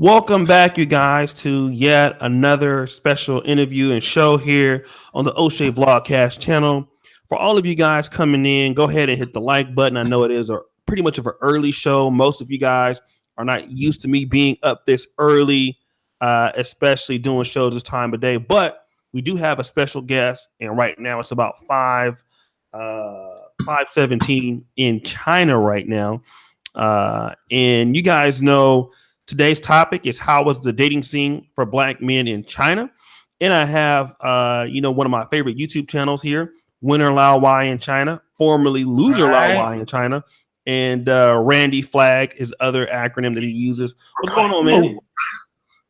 Welcome back, you guys, to yet another special interview and show here on the Oshay Vlogcast Channel. For all of you guys coming in, go ahead and hit the like button. I know it is a pretty much of an early show. Most of you guys are not used to me being up this early, especially doing shows this time of day. But we do have a special guest, and right now it's about 5:17 in China right now. And you guys know today's topic is how was the dating scene for black men in China? And I have, one of my favorite YouTube channels here, Winner Laowai in China, formerly Loser Laowai in China, and Randy Flagg, his other acronym that he uses. What's going on, man?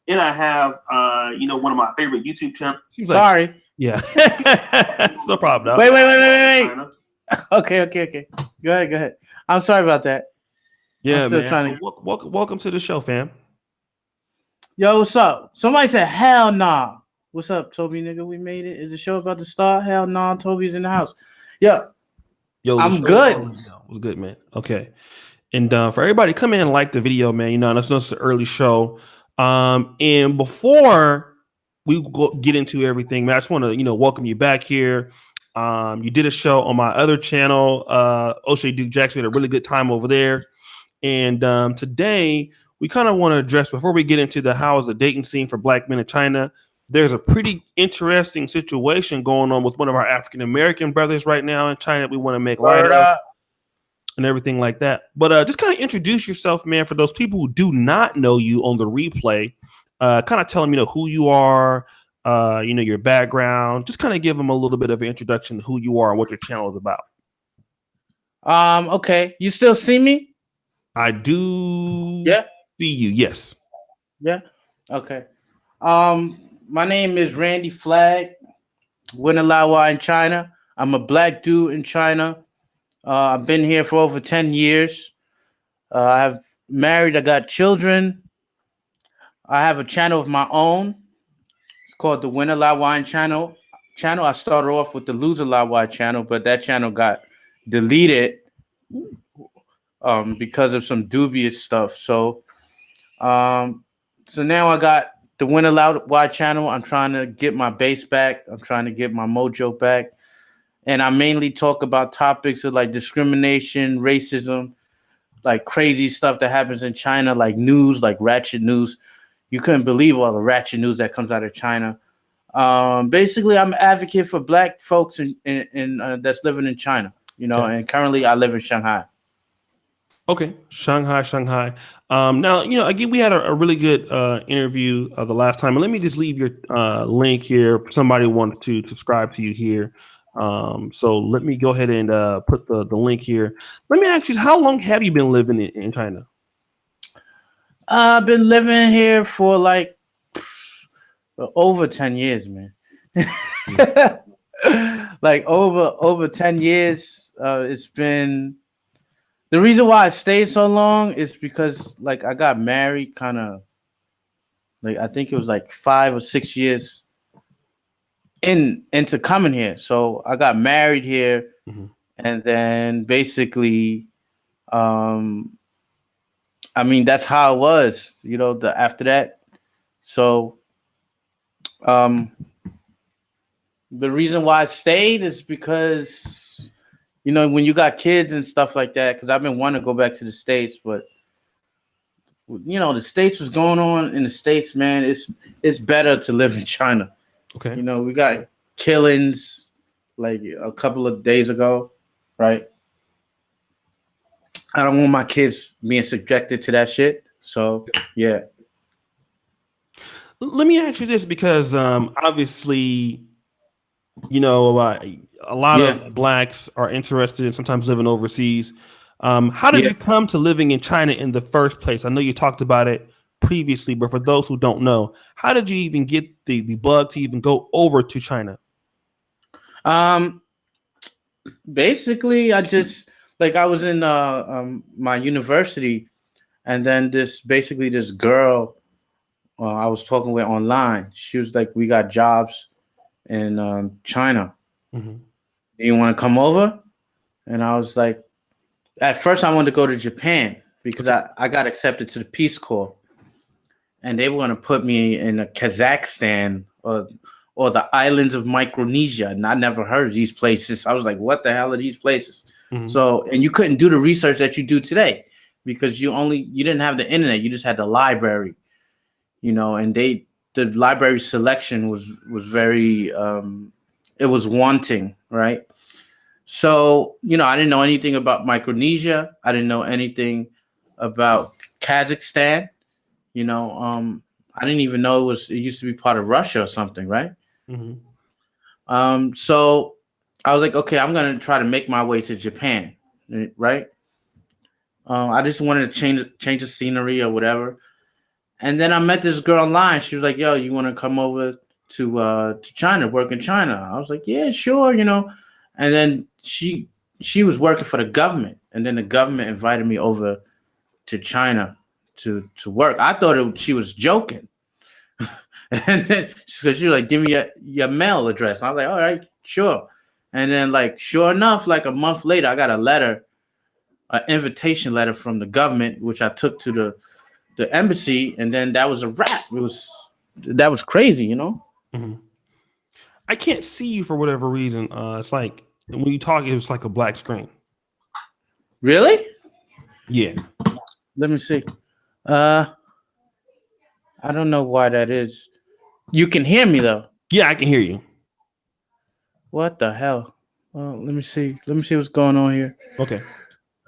And I have, one of my favorite YouTube channels. Sorry. Yeah. It's no problem. Wait. Okay. Go ahead. I'm sorry about that. Yeah, man. Welcome to the show, fam. Yo, what's up? Somebody said, hell nah. What's up, Toby, nigga? We made it. Is the show about to start? Hell nah, Toby's in the house. Yo, I'm good. Was good, man. Okay. And for everybody, come in and like the video, man. That's an early show. And before we get into everything, man, I just want to, welcome you back here. You did a show on my other channel, Oshay Duke Jackson. We had a really good time over there. And today we kind of want to address, before we get into how is the dating scene for black men in China, there's a pretty interesting situation going on with one of our African-American brothers right now in China that we want to make light of and everything like that. But just kind of introduce yourself, man, for those people who do not know you on the replay. Kind of tell them, who you are, your background. Just kind of give them a little bit of an introduction to who you are and what your channel is about. Okay. You still see me? I do see you, yes. Yeah? Okay. My name is Randy Flagg, Winner Laowai in China. I'm a black dude in China. I've been here for over 10 years. I have married, I got children. I have a channel of my own. It's called the Winner Laowai channel. I started off with the Loser Laowai channel, but that channel got deleted because of some dubious stuff. So now I got the Winner Laowai channel. I'm trying to get my base back. I'm trying to get my mojo back. And I mainly talk about topics of like discrimination, racism, like crazy stuff that happens in China, like news, like ratchet news. You couldn't believe all the ratchet news that comes out of China. Basically, I'm an advocate for black folks in that's living in China, okay. And currently I live in Shanghai. Okay, Shanghai. Now, again, we had a really good interview the last time. And let me just leave your link here. Somebody wanted to subscribe to you here. So let me go ahead and put the link here. Let me ask you, how long have you been living in China? I've been living here for like over 10 years, man. Like over 10 years. It's been... The reason why I stayed so long is because, like, I got married kind of, like, I think it was like 5 or 6 years into coming here. So I got married here, and then basically, that's how it was, after that. So the reason why I stayed is because... when you got kids and stuff like that, because I've been wanting to go back to the States, but the States was going on in the States, man. It's better to live in China. Okay. We got killings like a couple of days ago, right? I don't want my kids being subjected to that shit. So yeah. Let me ask you this, because obviously, a lot of blacks are interested in sometimes living overseas. How did you come to living in China in the first place? I know you talked about it previously, but for those who don't know, how did you even get the bug to even go over to China? Basically, I was in my university, and then this girl I was talking with online, she was like, we got jobs in China. Do you want to come over? And I was like, at first I wanted to go to Japan because I got accepted to the Peace Corps. and they were going to put me in a Kazakhstan or the islands of Micronesia, and I never heard of these places. I was like, what the hell are these places? Mhm. So, and you couldn't do the research that you do today because you didn't have the internet. You just had the library, and the library selection was very it was wanting, right? So, I didn't know anything about Micronesia. I didn't know anything about Kazakhstan. I didn't even know it used to be part of Russia or something, right? Mhm. So I was like, okay, I'm gonna try to make my way to Japan, right? I just wanted to change the scenery or whatever. And then I met this girl online. She was like, "Yo, you want to come over to China, work in China?" I was like, "Yeah, sure," And then she was working for the government, and then the government invited me over to China to work. I thought she was joking, and then she was like, "Give me your mail address." I was like, "All right, sure." And then, like, sure enough, like a month later, I got a letter, an invitation letter from the government, which I took to the embassy, and then that was a wrap. That was crazy. Mhm. I can't see you for whatever reason. It's like when you talk, it's like a black screen. Really? Yeah. Let me see. Uh, I don't know why that is. You can hear me though. Yeah, I can hear you. What the hell? Well, let me see. Let me see what's going on here. Okay.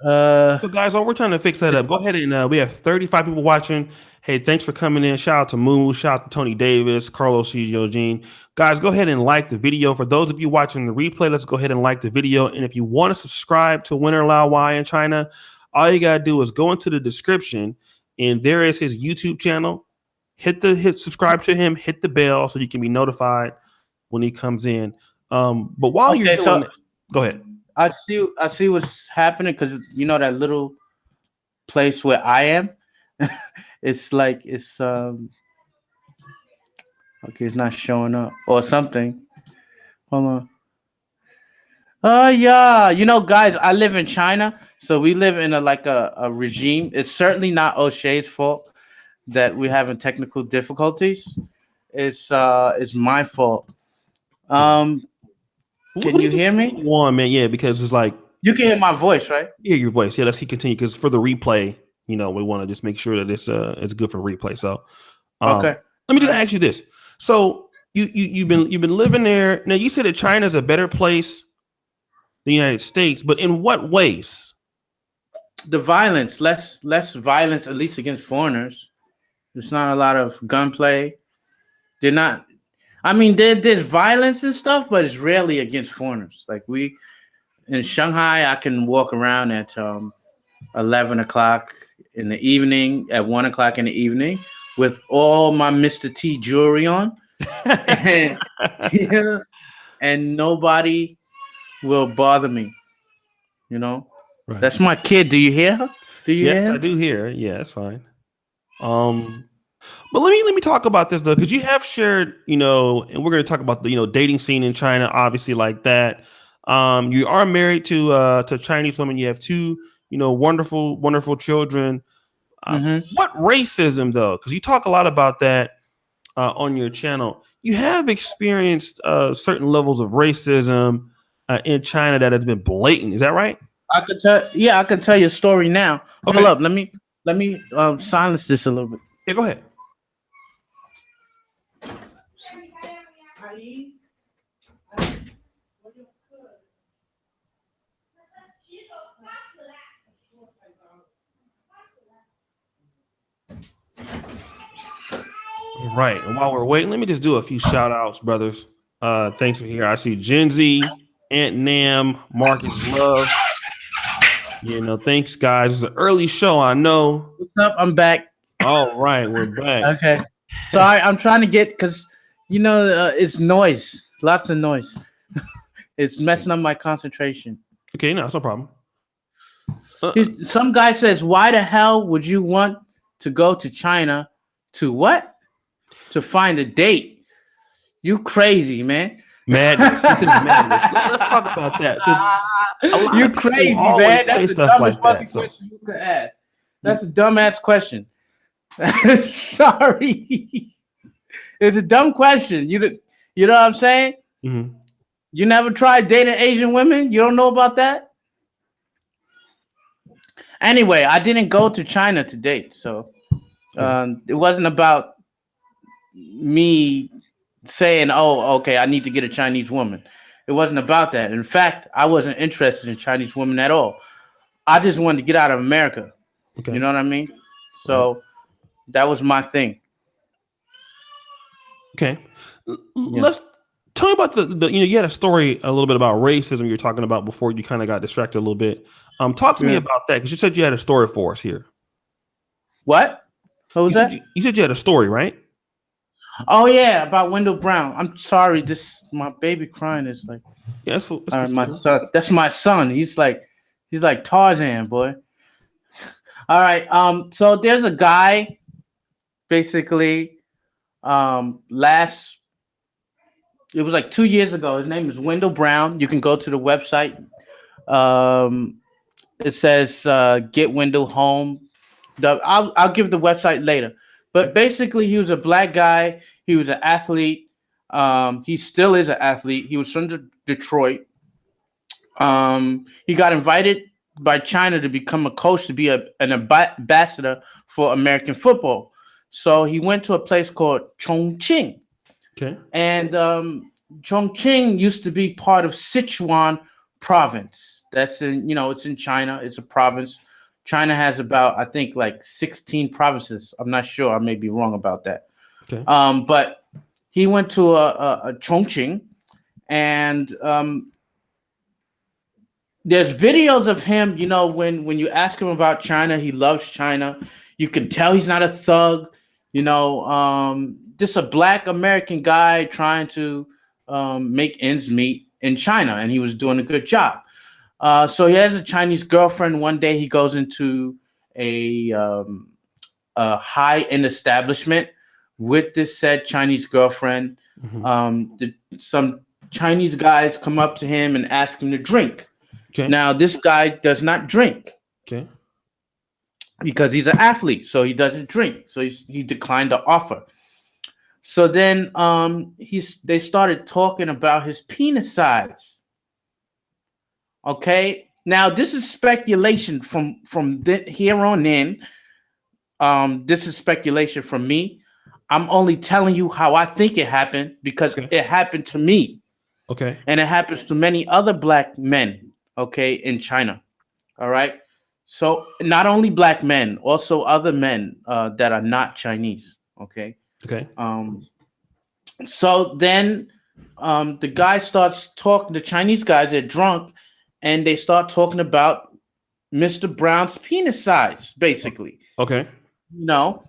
Uh, So, guys, we're trying to fix that up. Go ahead and we have 35 people watching. Hey, thanks for coming in. Shout out to Moo. Shout out to Tony Davis, Carlos C. Eugene. Guys, go ahead and like the video. For those of you watching the replay, let's go ahead and like the video. And if you want to subscribe to Winner Laowai in China, all you got to do is go into the description, and there is his YouTube channel. Hit subscribe to him, hit the bell so you can be notified when he comes in. But while you're doing that, go ahead. I see what's happening because that little place where I am. It's like it's okay. It's not showing up or something. Hold on. Oh yeah, guys, I live in China, so we live in a regime. It's certainly not O'Shea's fault that we're having technical difficulties. It's my fault. Can you hear me? One man, yeah, because it's like you can hear my voice, right? Hear your voice. Yeah, let's keep continue because for the replay, we want to just make sure that it's good for replay. So, okay. Let me just ask you this: so you've been living there now. You said that China is a better place than the United States, but in what ways? The violence, less violence, at least against foreigners. There's not a lot of gunplay. They're not. I mean, there's violence and stuff, but it's rarely against foreigners. Like in Shanghai, I can walk around at 11 o'clock in the evening, at 1 o'clock in the evening, with all my Mr. T jewelry on, and, and nobody will bother me. Right. That's my kid. Do you hear her? Yes, I do hear her. Yeah, that's fine. But let me talk about this though, because you have shared, and we're going to talk about the dating scene in China, obviously like that. You are married to Chinese women. You have two, wonderful children. What racism though? Because you talk a lot about that on your channel. You have experienced certain levels of racism in China that has been blatant. Is that right? I could tell. Yeah, I can tell you a story now. Okay. Hold up. Let me silence this a little bit. Yeah, go ahead. Right. And while we're waiting, let me just do a few shout outs, brothers. Thanks for here. I see Gen Z, Aunt Nam, Marcus Love. Thanks, guys. It's an early show, I know. What's up? I'm back. All right, we're back. Okay. Sorry, I'm trying to get because it's noise, lots of noise. It's messing up my concentration. Okay, no, it's no problem. Some guy says, "Why the hell would you want to go to China to what? To find a date? You crazy, man." Madness. This is madness. Let's talk about that. You crazy, man. That's the dumbest like fucking question you could ask. That's a dumbass question. Sorry. It's a dumb question. You know what I'm saying? Mm-hmm. You never tried dating Asian women? You don't know about that? Anyway, I didn't go to China to date, so Okay. it wasn't about me saying, "Oh, okay, I need to get a Chinese woman." It wasn't about that. In fact, I wasn't interested in Chinese women at all. I just wanted to get out of America. You Okay. know what I mean? Right. So that was my thing. Okay. Yeah. Let's tell me about the you had a story a little bit about racism you were talking about before you kind of got distracted a little bit. Talk to me Yeah. about that because you said you had a story for us here. What? What was that? You said you had a story, right? Oh yeah, about Wendell Brown. I'm sorry. This my baby crying is like Yeah, that's cool. my son. That's my son. He's like Tarzan, boy. All right. So there's a guy basically. Last it was like 2 years ago. His name is Wendell Brown. You can go to the website. Um, it says get Wendell home. I'll give the website later. But Okay. basically, he was a black guy. He was an athlete. He still is an athlete. He was from Detroit. He got invited by China to become a coach to be an ambassador for American football. So he went to a place called Chongqing, Okay. and Chongqing used to be part of Sichuan province. That's in it's in China. It's a province. China has about I think like 16 provinces. I'm not sure. I may be wrong about that. Okay. But he went to a Chongqing, and there's videos of him. When you ask him about China, he loves China. You can tell he's not a thug. Just a black American guy trying to make ends meet in China, and he was doing a good job. So he has a Chinese girlfriend. One day he goes into a high-end establishment with this said Chinese girlfriend. Mm-hmm. Some Chinese guys come up to him and ask him to drink. Okay. Now, this guy does not drink Okay. because he's an athlete, so he doesn't drink. So he declined the offer. So then they started talking about his penis size. Okay. Now, this is speculation from here on in. This is speculation from me. I'm only telling you how I think it happened because Okay. it happened to me. Okay. And it happens to many other black men, okay, in China. All right. So not only black men, also other men that are not Chinese. Okay. Okay. So then the guy starts talking, the Chinese guys are drunk, and they start talking about Mr. Brown's penis size, basically. Okay. You know,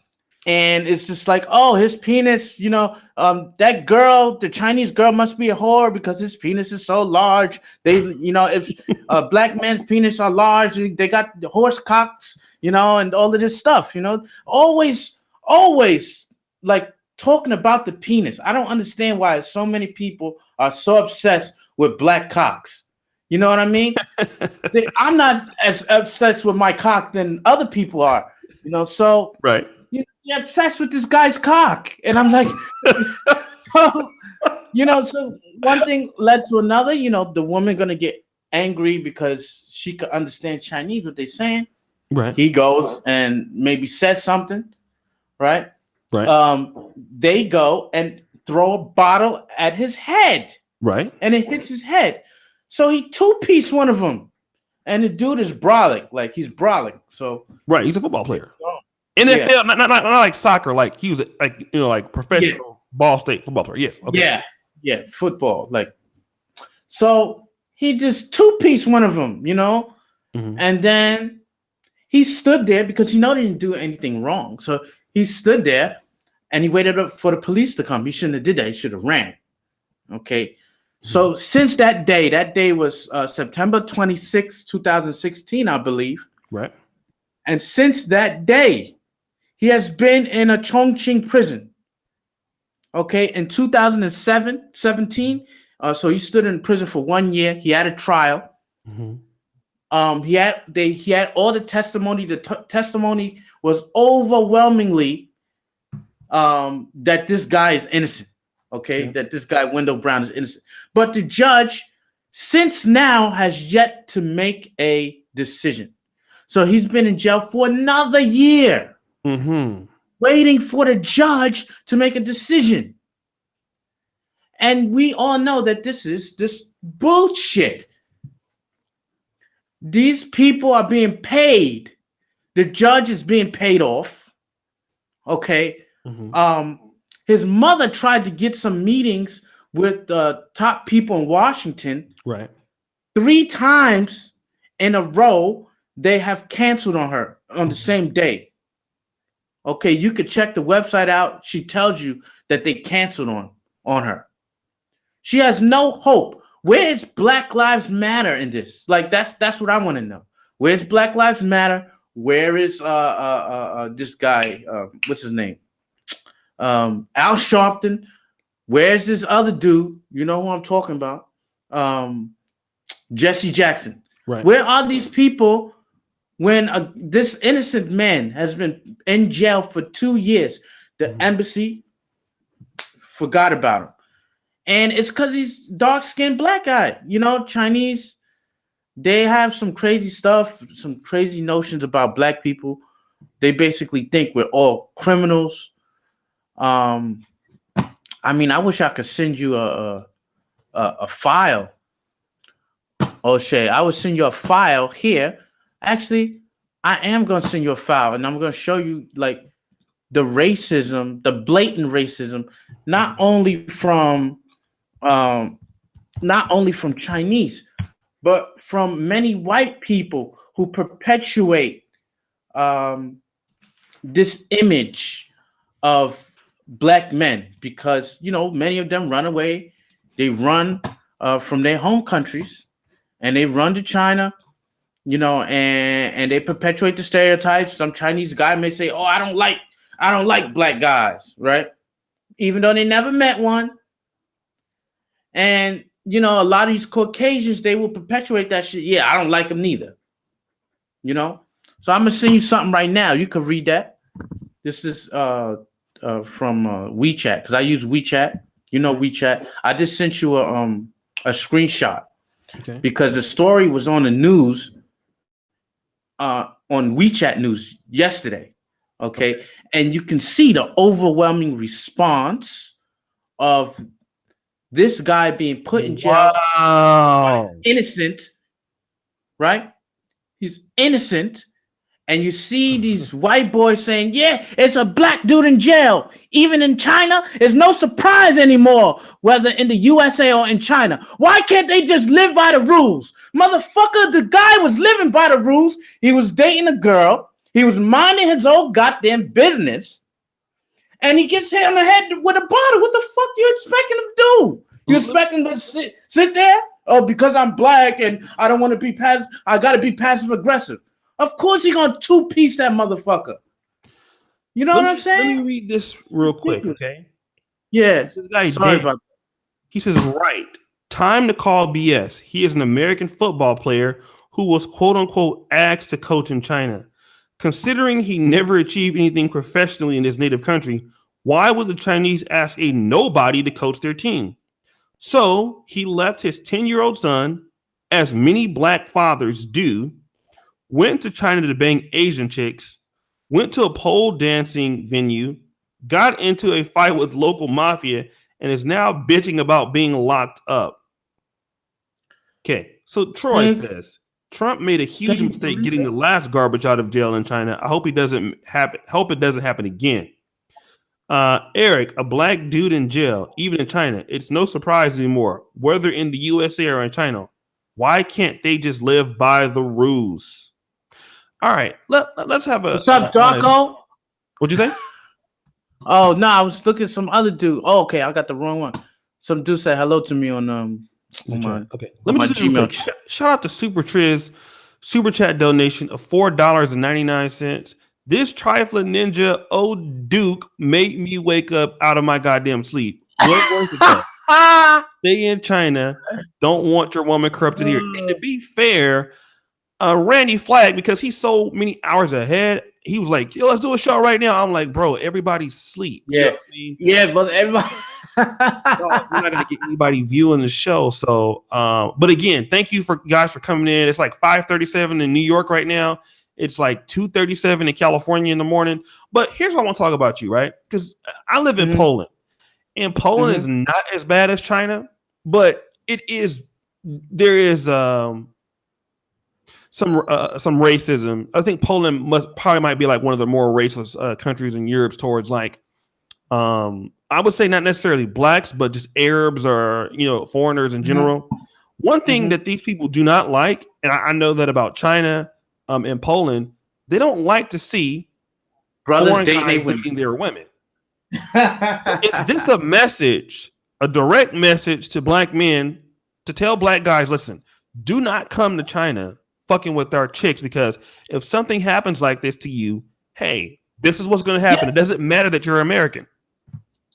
and it's just like, oh, his penis, that girl, the Chinese girl must be a whore because his penis is so large. If black men's penis are large, they got the horse cocks, and all of this stuff, always like talking about the penis. I don't understand why so many people are so obsessed with black cocks. You know what I mean? I'm not as obsessed with my cock than other people are, so Right. you're obsessed with this guy's cock. And I'm like, so one thing led to another, the woman gonna get angry because she could understand Chinese, what they're saying. Right. He goes and maybe says something, right? Right. They go and throw a bottle at his head, Right. and it hits his head. So he two-piece one of them. And the dude is brawling, like he's brawling. So Right. He's a football player. NFL, not like soccer, like he was like professional Ball State football player. Yes. Okay. Yeah, football. Like, so he just two-piece one of them, Mm-hmm. and then he stood there because he didn't do anything wrong. So he stood there and he waited up for the police to come. He shouldn't have did that. He should have ran. Okay. So since that day was September 26, 2016, I believe. Right. And since that day, he has been in a Chongqing prison. Okay, in 2017, so he stood in prison for 1 year. He had a trial. Mm-hmm. He had all the testimony. The testimony was overwhelmingly that this guy is innocent. Okay, that this guy Wendell Brown is innocent. But the judge, since now, has yet to make a decision. So he's been in jail for another year, waiting for the judge to make a decision. And we all know that this is just bullshit. These people are being paid. The judge is being paid off. Okay. His mother tried to get some meetings with the top people in Washington. Right. 3 times in a row, they have canceled on her on the same day. Okay, you could check the website out. She tells you that they canceled on her. She has no hope. Where is Black Lives Matter in this? Like that's what I want to know. Where's Black Lives Matter? Where is this guy? What's his name? Al Sharpton. Where's this other dude? You know who I'm talking about? Jesse Jackson. Right. Where are these people when this innocent man has been in jail for 2 years? The embassy forgot about him. And it's because he's dark-skinned black guy. You know, Chinese, they have some crazy stuff, some crazy notions about black people. They basically think we're all criminals. I mean, I wish I could send you a file. Oshay, I would send you a file here. Actually, I am going to send you a file, and I'm going to show you, like, the racism, the blatant racism, not only from Chinese, but from many white people who perpetuate this image of black men, because, you know, many of them run away. They run from their home countries, and they run to China, you know, and they perpetuate the stereotypes. Some Chinese guy may say, "Oh, I don't like black guys," right? Even though they never met one. And, you know, a lot of these Caucasians, they will perpetuate that shit. Yeah, I don't like them neither. You know? So I'm going to send you something right now. You can read that. This is from WeChat, because I use WeChat. You know WeChat. I just sent you a screenshot because the story was on the news, on WeChat news yesterday. Okay? And you can see the overwhelming response of this guy being put in jail. Wow. Innocent, right? He's innocent. And you see these white boys saying, yeah, it's a black dude in jail. Even in China, it's no surprise anymore, whether in the USA or in China. Why can't they just live by the rules? Motherfucker, the guy was living by the rules. He was dating a girl. He was minding his own goddamn business. And he gets hit on the head with a bottle. What the fuck you expecting him to do? You expecting him to sit there? Oh, because I'm black and I don't want to be passive. I got to be passive aggressive. Of course he gonna 2-piece that motherfucker. You know what I'm saying? Let me read this real quick, okay? Yeah. This guy, he says, right, time to call BS. He is an American football player who was, quote unquote, asked to coach in China. Considering he never achieved anything professionally in his native country, why would the Chinese ask a nobody to coach their team? So he left his 10-year-old son, as many black fathers do, went to China to bang Asian chicks, went to a pole dancing venue, got into a fight with local mafia, and is now bitching about being locked up. Okay, so Troy says, Trump made a huge mistake getting the last garbage out of jail in China. I hope it doesn't happen again. Eric, a black dude in jail, even in China, it's no surprise anymore, whether in the USA or in China. Why can't they just live by the rules? All right, let's have a. What's up, Darko? What'd you say? Oh no, I was looking at some other dude. Oh, okay, I got the wrong one. Some dude said hello to me on my, okay. Let me just Gmail. Shout out to Super Triz, super chat donation of $4.99. This trifling ninja, old Duke, made me wake up out of my goddamn sleep. What was it though? Stay in China. Don't want your woman corrupted here. And to be fair, Randy Flagg, because he's so many hours ahead, he was like, "Yo, let's do a show right now." I'm like, "Bro, everybody's asleep." You know Yeah, what I mean? yeah, but everybody. No, we're not gonna get anybody viewing the show. So, but again, thank you for guys for coming in. It's like 5:37 in New York right now. It's like 2:37 in California in the morning. But here's what I want to talk about you, right? Because I live in Poland, and Poland is not as bad as China, but it is. There is some racism. I think Poland might be like one of the more racist countries in Europe towards like I would say not necessarily blacks, but just Arabs or foreigners in general. One thing that these people do not like, and I know that about China and Poland, they don't like to see brothers foreign guys dating their women. So is this a message, a direct message to black men to tell black guys, listen, do not come to China fucking with our chicks, because if something happens like this to you, hey, this is what's going to happen. It doesn't matter that you're American.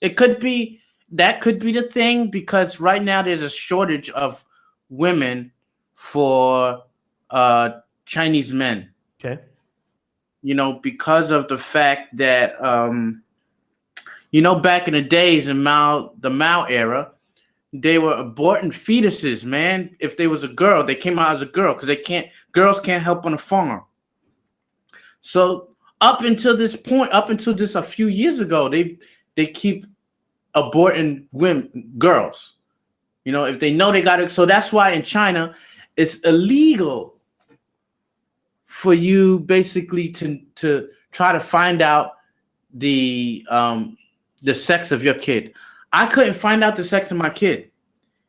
It could be that could be the thing, because right now there's a shortage of women for Chinese men. Okay. Because of the fact that back in the days in the Mao era, they were aborting fetuses, man. If they was a girl, they came out as a girl because girls can't help on a farm. So up until this point, a few years ago, they keep aborting girls. If they know they got it. So that's why in China, it's illegal for you basically to try to find out the sex of your kid. I couldn't find out the sex of my kid.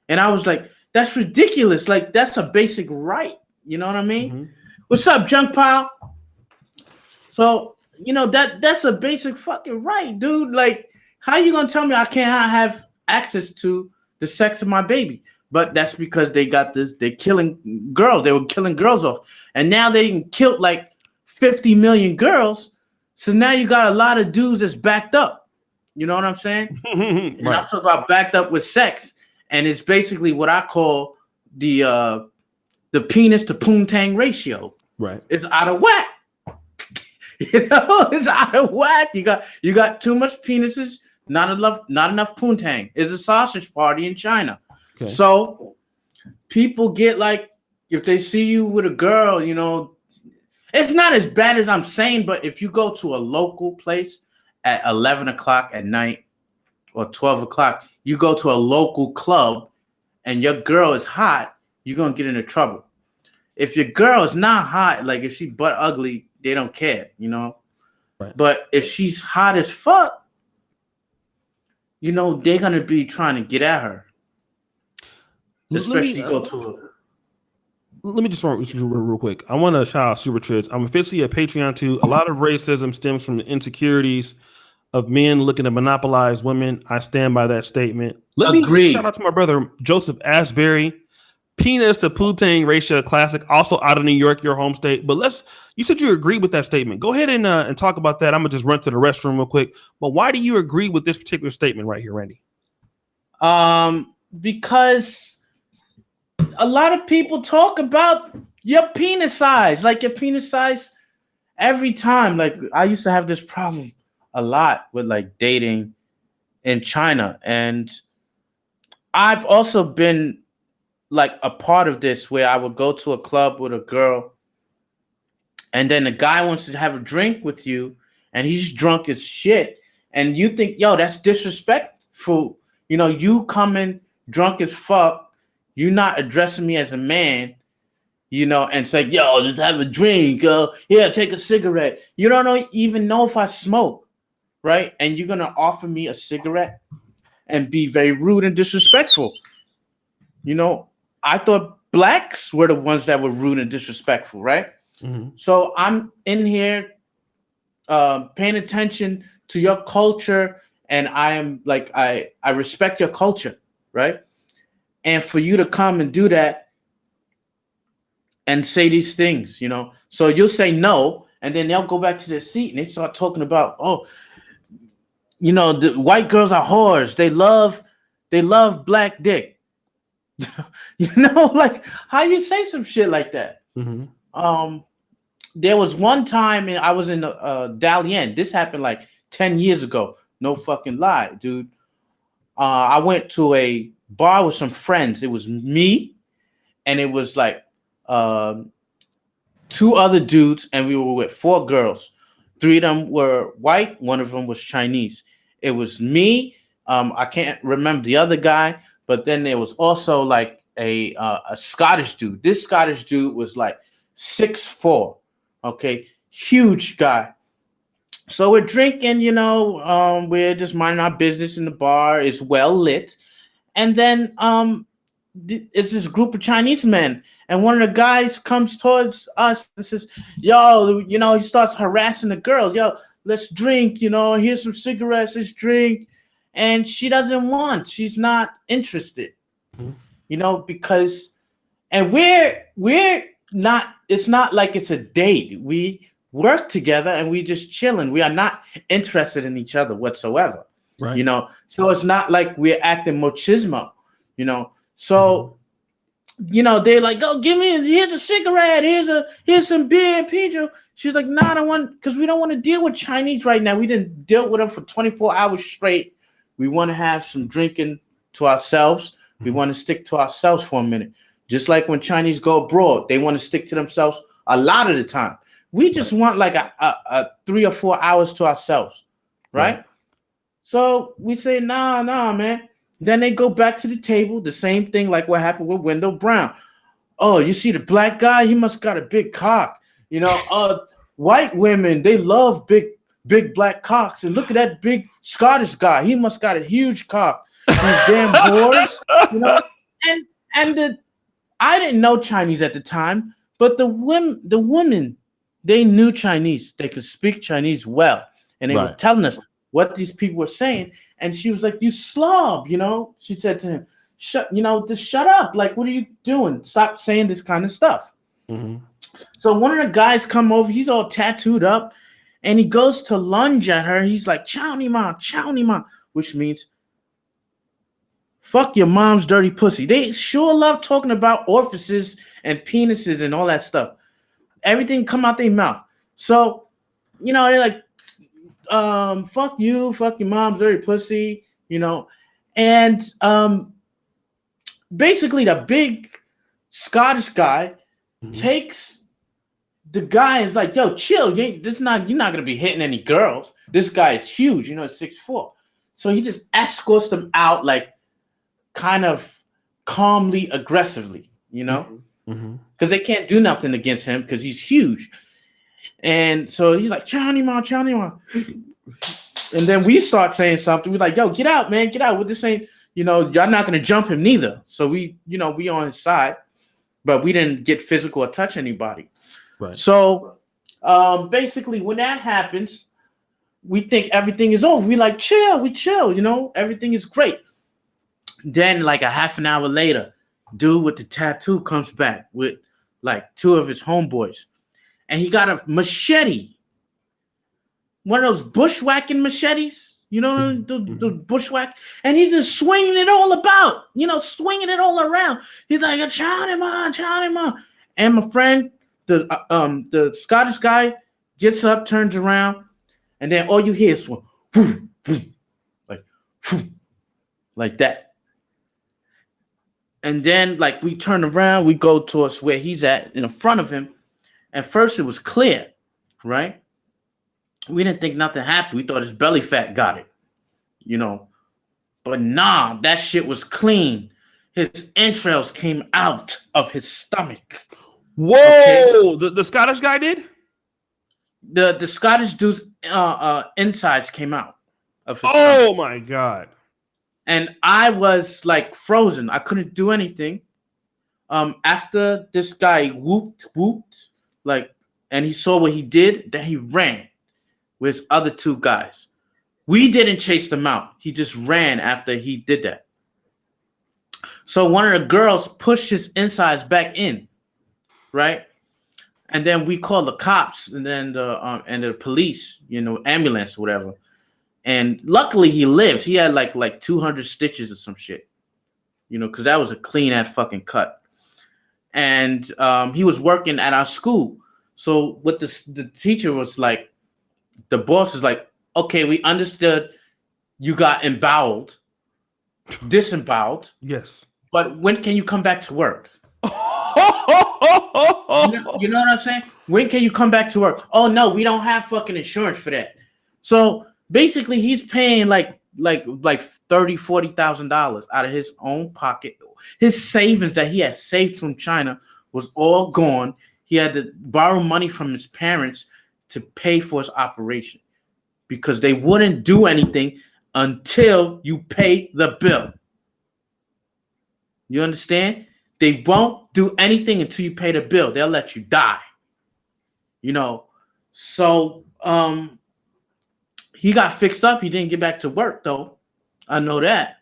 And I was like, that's ridiculous. Like, that's a basic right. You know what I mean? What's up, junk pile? So, that's a basic fucking right, dude. Like, how you gonna tell me I can't have access to the sex of my baby? But that's because they got this, they're killing girls. They were killing girls off. And now they killed like 50 million girls. So now you got a lot of dudes that's backed up. You know what I'm saying? And I'm talking about backed up with sex. And it's basically what I call the penis to poontang ratio. Right. It's out of whack. It's out of whack. You got too much penises, not enough poontang. It's a sausage party in China. Okay. So people get like, if they see you with a girl, it's not as bad as I'm saying, but if you go to a local place at 11 o'clock at night or 12 o'clock, you go to a local club and your girl is hot, you're going to get into trouble. If your girl is not hot, like if she butt ugly, they don't care, Right. But if she's hot as fuck, they're going to be trying to get at her. Especially go to her. Let me just real quick. I want to shout out Super Trids. I'm officially a Patreon too. A lot of racism stems from the insecurities of men looking to monopolize women. I stand by that statement. Let me shout out to my brother Joseph Asbury. Penis to poontang ratio classic, also out of New York, your home state. But you said you agree with that statement. Go ahead and talk about that. I'm gonna just run to the restroom real quick. But why do you agree with this particular statement right here, Randy? Because a lot of people talk about your penis size, every time. Like, I used to have this problem a lot with like dating in China, and I've also been like a part of this where I would go to a club with a girl, and then the guy wants to have a drink with you, and he's drunk as shit, and you think, yo, that's disrespectful. You coming drunk as fuck, you not addressing me as a man, and say, yo, let's have a drink. Yeah, take a cigarette. You don't even know if I smoke, right? And you're going to offer me a cigarette and be very rude and disrespectful. I thought blacks were the ones that were rude and disrespectful, right? Mm-hmm. So I'm in here paying attention to your culture, and I am like, I respect your culture, right? And for you to come and do that and say these things, so you'll say no, and then they'll go back to their seat and they start talking about, the white girls are whores. They love black dick. Like, how you say some shit like that? Mm-hmm. Um, there was one time I was in Dalian. This happened like 10 years ago. No fucking lie, dude. I went to a bar with some friends. It was me, and it was like um, two other dudes, and we were with four girls. Three of them were white, one of them was Chinese. It was me. I can't remember the other guy, but then there was also like a Scottish dude. This Scottish dude was like 6'4", okay, huge guy. So we're drinking, we're just minding our business in the bar. It's well lit, and then it's this group of Chinese men, and one of the guys comes towards us and says, "Yo, he starts harassing the girls. Yo, let's drink. Here's some cigarettes. Let's drink." And she doesn't want. She's not interested. Mhm. Because, and we're not. It's not like it's a date. We work together and we just chilling. We are not interested in each other whatsoever. Right. So it's not like we're acting machismo. Mhm. So they're like, "Oh, here's a cigarette, here's some beer and pizza." She's like, "No, I don't want, because we don't want to deal with Chinese right now. We didn't deal with them for 24 hours straight. We want to have some drinking to ourselves. We Mhm. want to stick to ourselves for a minute. Just like when Chinese go abroad, they want to stick to themselves a lot of the time. We Right. just want like a 3 or 4 hours to ourselves, Right. right?" So we say, nah, man. Then they go back to the table, the same thing like what happened with Wendell Brown. "Oh, you see the black guy? He must got a big cock. White women, they love big black cocks. And look at that big Scottish guy. He must got a huge cock. These damn whores, you know. And I didn't know Chinese at the time, but the women, they knew Chinese. They could speak Chinese well, and they were Right. telling us what these people were saying. And she was like, "You slob," She said to him, just shut up. Like, what are you doing? Stop saying this kind of stuff." Mhm. So one of the guys come over. He's all tattooed up, and he goes to lunge at her. He's like, chow ni ma," which means fuck your mom's dirty pussy. They sure love talking about orifices and penises and all that stuff. Everything come out their mouth. So, they're like, fuck you, fuck your mom's dirty pussy, And basically the big Scottish guy Mhm. takes the guy and is like, "Yo, chill. You're not gonna be hitting any girls. This guy is huge, 6'4". So he just escorts them out like kind of calmly, aggressively, Mhm. Mhm. because they can't do nothing against him because he's huge. And so he's like, "Chowny Ma, Chowny Ma." And then we start saying something. We're like, "Yo, get out, man, get out. With this ain't, y'all not gonna jump him neither." So we on his side, but we didn't get physical or touch anybody. Right. So basically, when that happens, we think everything is over. We like we chill, everything is great. Then, like a half an hour later, dude with the tattoo comes back with like two of his homeboys, and he got a machete, one of those bushwhacking machetes, Mhm. the Mhm. bushwhack, and he's just swinging it all about, swinging it all around. He's like, chow him on. And my friend, the Scottish guy, gets up, turns around, and then all you hear is one, like, like that. And then, like, we turn around, we go towards where he's at in front of him. At first, it was clear, right? We didn't think nothing happened. We thought his belly fat got it, you know. But nah, that shit was clean. His entrails came out of his stomach. Okay, Whoa! The Scottish guy did? the Scottish dude's insides came out of his stomach, Oh my god! and I was like frozen. I couldn't do anything. After this guy whooped, like, and he saw what he did, then he ran with his other two guys. We didn't chase them out. He just ran after he did that. So one of the girls pushed his insides back in, right? And then we called the cops and then the police, ambulance, whatever. And luckily he lived. He had like 200 stitches or some shit, because that was a clean ass fucking cut. and he was working at our school. So what the teacher was like, the boss is like, okay, we understood you got disemboweled, Yes. but when can you come back to work? You know what I'm saying? When can you come back to work? Oh no, we don't have fucking insurance for that. So basically, he's paying like $30,000-$40,000 out of his own pocket. His savings that he had saved from China was all gone. He had to borrow money from his parents to pay for his operation because they wouldn't do anything until you pay the bill. You understand? They won't do anything until you pay the bill. They'll let you die. You know, so he got fixed up. He didn't get back to work though. I know that.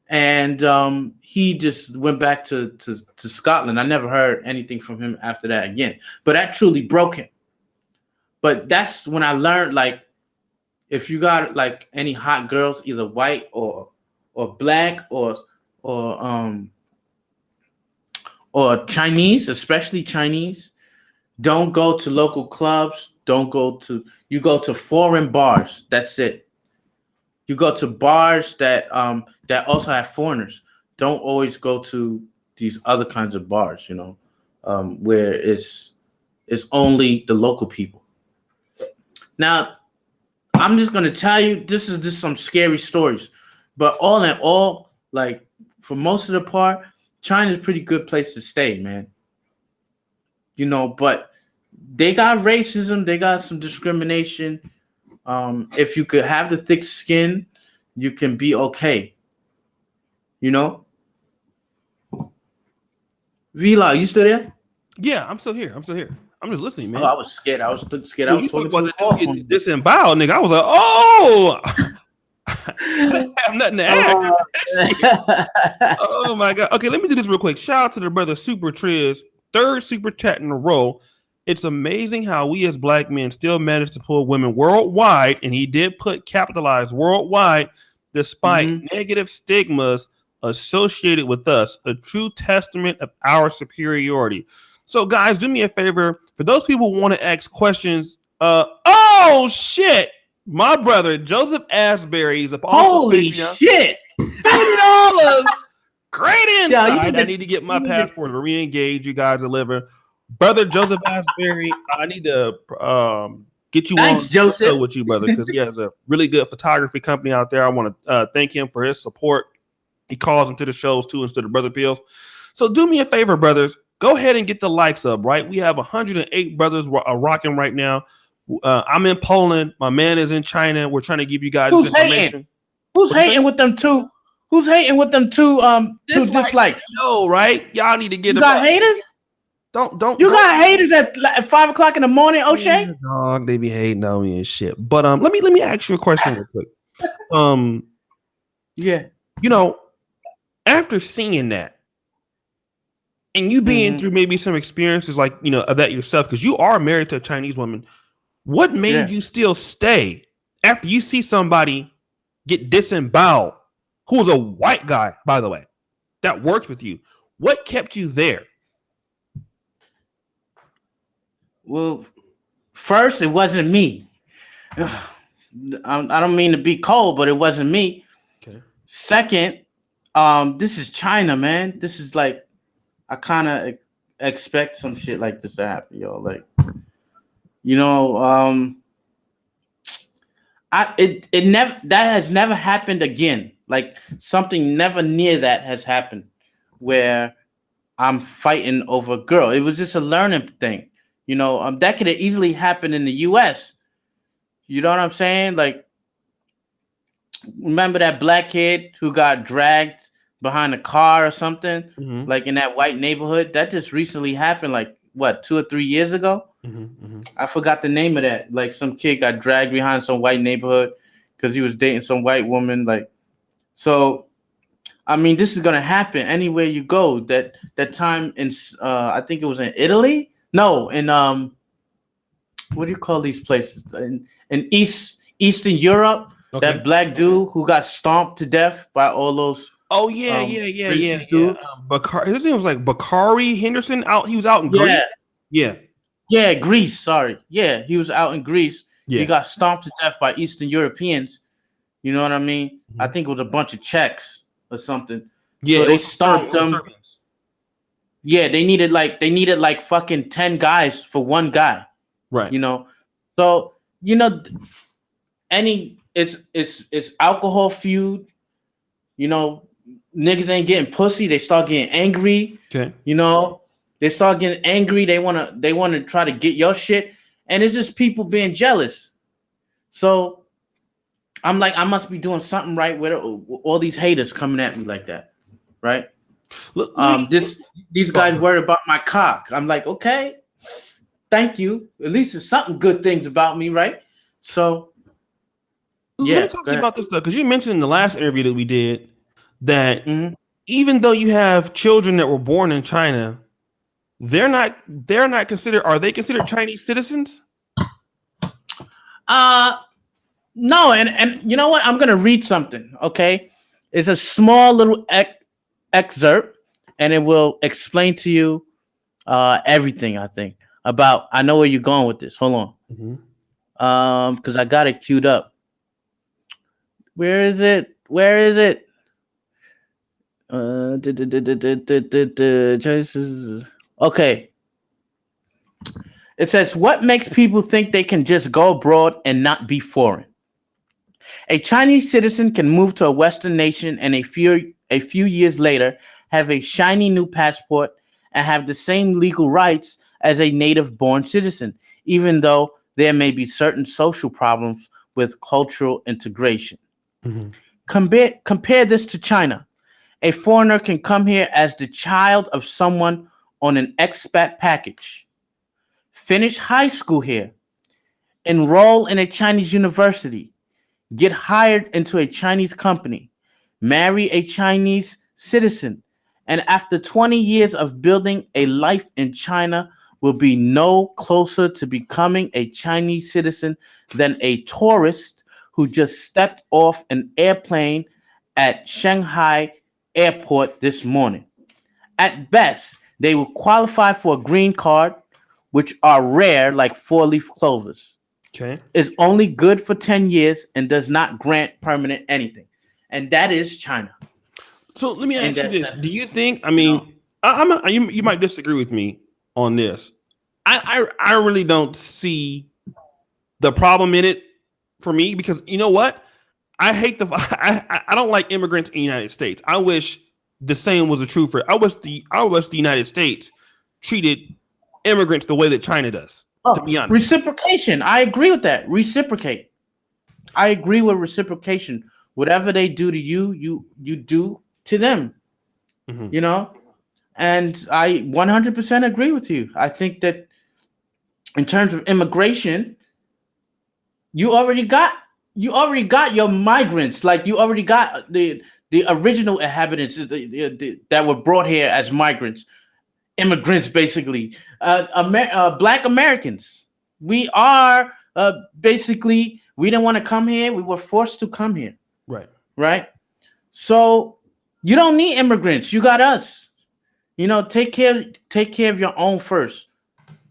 And he just went back to Scotland. I never heard anything from him after that again. But that truly broke him. But that's when I learned, like, if you got like any hot girls, either white or black or Chinese, especially Chinese, don't go to local clubs. You go to foreign bars. That's it. You go to bars that also have foreigners. Don't always go to these other kinds of bars, you know, where it's only the local people. Now, I'm just gonna tell you, this is just some scary stories, but all in all, like for most of the part, China's a pretty good place to stay, man. You know, but they got racism, they got some discrimination. If you could have the thick skin, you can be okay. You know? Vila, you still there? Yeah, I'm still here. I'm just listening, man. Oh, I was scared. I was scared. When I was you talk talking about to disemboweled, nigga, I was like, oh, I have nothing to add. Oh my god. Okay, let me do this real quick. Shout out to the brother Super Triz, third super chat in a row. It's amazing how we as black men still manage to pull women worldwide, and he did put capitalized worldwide, despite negative stigmas associated with us, a true testament of our superiority. So, guys, do me a favor. For those people who want to ask questions, oh shit, my brother Joseph Asbury is also holy shit, $50. Great insight. Yeah, I need to get my passport to re-engage. You guys deliver. Brother Joseph Asbury, I need to get you on the show with you, brother, because he has a really good photography company out there. I want to thank him for his support. He calls into the shows too instead of Brother Pills. So do me a favor, brothers. Go ahead and get the likes up, right? We have 108 brothers rocking right now. I'm in Poland. My man is in China. We're trying to give you guys this information. Who's hating with them two? Who's hating with them two? Dislikes. No, right? Y'all need to get. You got haters? Don't. You got haters at 5:00 in the morning, Oshay? Yeah, dog, they be hating on me and shit. But let me ask you a question real quick. Yeah. You know, after seeing that, and you being through maybe some experiences like, you know, of that yourself, because you are married to a Chinese woman, what made you still stay after you see somebody get disemboweled, who was a white guy, by the way, that works with you? What kept you there? Well, first, it wasn't me. I don't mean to be cold, but it wasn't me. Okay. Second, this is China, man. This is like, I kind of expect some shit like this to happen, yo. Like, you know, that has never happened again. Like, something never near that has happened where I'm fighting over a girl. It was just a learning thing. You know, that could have easily happened in the U.S. You know what I'm saying? Like, remember that black kid who got dragged behind a car or something, like in that white neighborhood? That just recently happened, like, what, 2 or 3 years ago? I forgot the name of that. Like, some kid got dragged behind some white neighborhood because he was dating some white woman. Like, so, I mean, this is going to happen anywhere you go. That time in, I think it was in Italy. No, in what do you call these places? In Eastern Europe, that black dude who got stomped to death by all those Oh yeah. Racist dude. His name was like Bakari Henderson. Out, he was out in Yeah, Greece. Yeah, yeah, Greece. Sorry, yeah, he was out in Greece. He yeah, got stomped to death by Eastern Europeans. You know what I mean? I Mhm. think it was a bunch of Czechs or something. Yeah. So It they was stomped him. Serbians. Yeah, they needed like fucking 10 guys for one guy. Right. You know, so you know, any it's alcohol feud. You know, niggas ain't getting pussy. They start getting angry. Okay. You know, they start getting angry. They wanna try to get your shit, and it's just people being jealous. So I'm like, I must be doing something right with all these haters coming at me like that, right? Let me These go guys ahead. worried about my cock. I'm like, okay, thank you. At least there's something good things about me, right? So Let me yeah, talk go to you ahead. about this stuff because you mentioned in the last interview that we did that Mm-hmm. even though you have children that were born in China, they're not considered. Are they considered Chinese citizens? Uh no, and you know what? I'm gonna read something. Okay, it's a small little excerpt, and it will explain to you everything. I think about. I know where you're going with this. Hold on. Mhm. Because I got it queued up. Where is it? Where is it? Choices. Okay. It says, what makes people think they can just go abroad and not be foreign? A Chinese citizen can move to a Western nation and a few years later have a shiny new passport and have the same legal rights as a native born citizen, even though there may be certain social problems with cultural integration. Mhm. Compare this to China. A foreigner can come here as the child of someone on an expat package, finish high school here, enroll in a Chinese university, get hired into a Chinese company, marry a Chinese citizen, and after 20 years of building a life in China, will be no closer to becoming a Chinese citizen than a tourist who just stepped off an airplane at Shanghai airport this morning. At best, they will qualify for a green card, which are rare like four-leaf clovers, Okay. is only good for 10 years and does not grant permanent anything. And that is China So let me in ask you that this: do you sentence. think? I You know? mean, you might disagree with me on this. I really don't see the problem in it for me because you know what? I hate the I don't like immigrants in the United States. I wish the same was true for. I wish the United States treated immigrants the way that China does. To Oh, be honest. reciprocation. I agree with that. Reciprocate. I agree with reciprocation. Whatever they do to you, you do to them, Mhm. you know? And I 100% agree with you. I think that in terms of immigration, you already got you already got your migrants. Like you already got the original inhabitants that were brought here as migrants, immigrants, basically. Black Americans. We are basically we didn't want to come here. We were forced to come here, Right. right? So you don't need immigrants. You got us. You know, take care of your own first.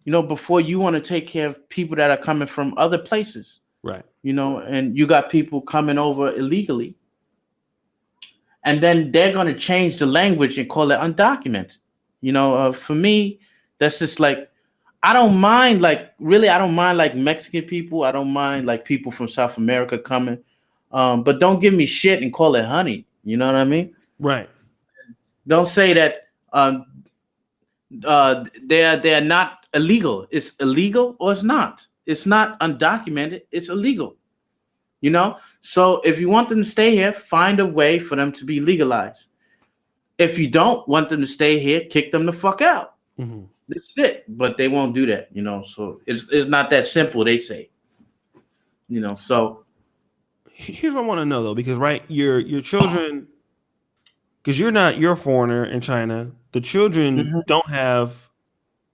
You know, before you want to take care of people that are coming from other places. Right. You know, and you got people coming over illegally, and then they're going to change the language and call it undocumented. You know, for me, that's just like I don't mind. Like really, I don't mind like Mexican people. I don't mind like people from South America coming, but don't give me shit and call it honey. You know what I mean? Right. Don't say that they're not illegal. It's illegal or it's not. It's not undocumented. It's illegal. You know. So if you want them to stay here, find a way for them to be legalized. If you don't want them to stay here, kick them the fuck out. Mhm. That's it. But they won't do that, you know. So it's not that simple, they say. You know, so Here's what I want to know though, because right, your children, because you're a foreigner in China. The children mhm. don't have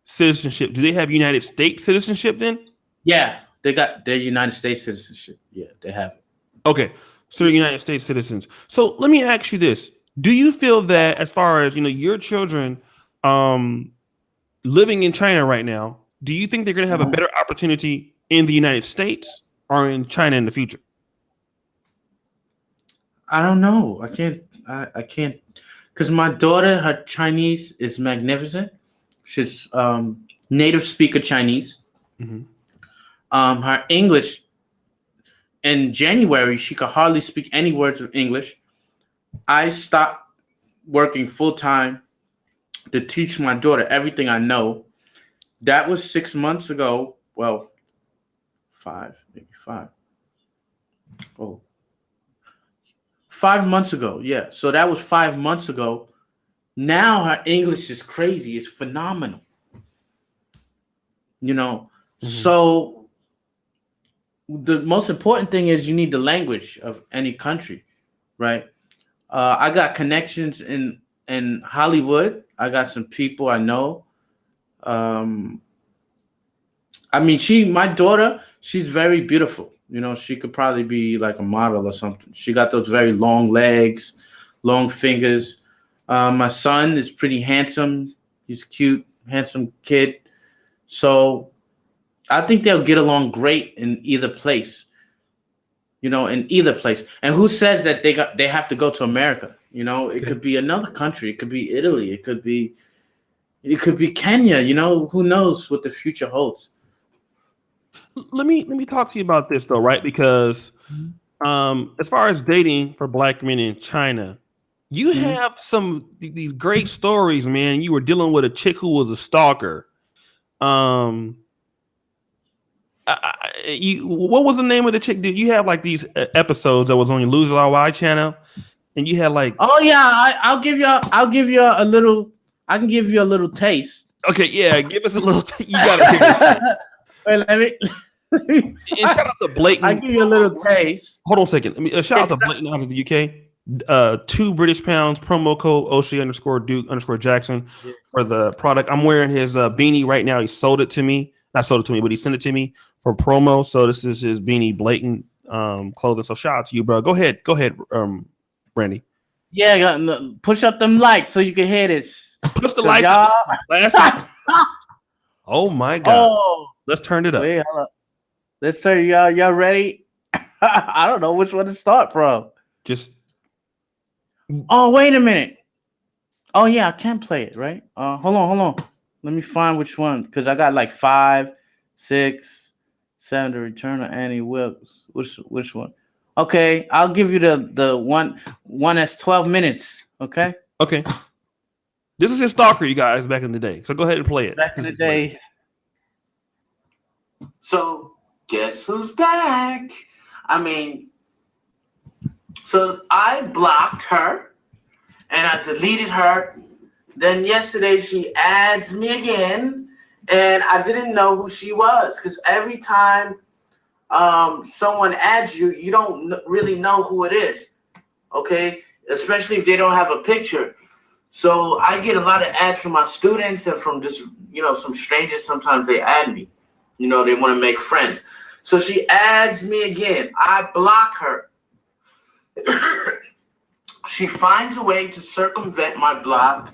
citizenship. Do they have United States citizenship then? Yeah, they got their United States citizenship. Yeah, they have it. Okay, so they're United States citizens. So let me ask you this: Do you feel that as far as your children um, living in China right now, do you think they're going to have a better opportunity in the United States or in China in the future? I don't know. I can't. Because my daughter, her Chinese is magnificent. She's native speaker Chinese. Mm-hmm. Her English in January, she could hardly speak any words of English. I stopped working full time to teach my daughter everything I know. That was 6 months ago. Well, maybe five. Oh, 5 months ago. Yeah. So that was 5 months ago. Now her English is crazy. It's phenomenal. You know, Mm-hmm. so the most important thing is you need the language of any country, right? I got connections in Hollywood. I got some people I know. Um, I mean, my daughter, she's very beautiful. She could probably be like a model or something. She got those very long legs, long fingers. My son is pretty handsome. He's cute, handsome kid. So I think they'll get along great in either place. In either place. And who says that they have to go to America? It Okay. could be another country. It could be Italy. It could be Kenya. Who knows what the future holds. Let me talk to you about this though, right? Because as far as dating for black men in China, you Mhm. have these great stories, man. You were dealing with a chick who was a stalker. Um, what was the name of the chick? Did you have like these episodes that was on your Loser Laowai channel, and you had like, Oh yeah, I'll give you a little. I can give you a little taste. okay, yeah, give us a little. You got to hear this shit. Wait, And shout out to I Blatant. give you a little taste. Hold on a second. Shout out It's to Blatant out of the UK. 2 British pounds promo code Oshay _ Duke _ Jackson for the product. I'm wearing his beanie right now. He sold it to me. Not sold it to me, but he sent it to me for promo. So this is his beanie Blatant clothing. So shout out to you, bro. Go ahead, Brandy. Yeah, push up them likes so you can hear this. Push the 'Cause likes. y'all. Classic. Oh my god. Oh, Let's turn it up. wait, hold up. Let's say y'all ready? I don't know which one to start from. Just Oh, wait a minute. Oh yeah, I can play it, right? Hold on. Let me find which one because I got like 5, 6, 7. The Return of Annie Wilkes. Which one? Okay, I'll give you the one that's 12 minutes. Okay, okay. This is his Stalker, you guys, back in the day. So go ahead and play it. back in the day. So guess who's back? I mean, so I blocked her and I deleted her. Then yesterday she adds me again, and I didn't know who she was because every time someone adds you, you don't really know who it is. Okay, especially if they don't have a picture. So I get a lot of ads from my students and from just some strangers. Sometimes they add me. They want to make friends. So she adds me again. I block her. She finds a way to circumvent my block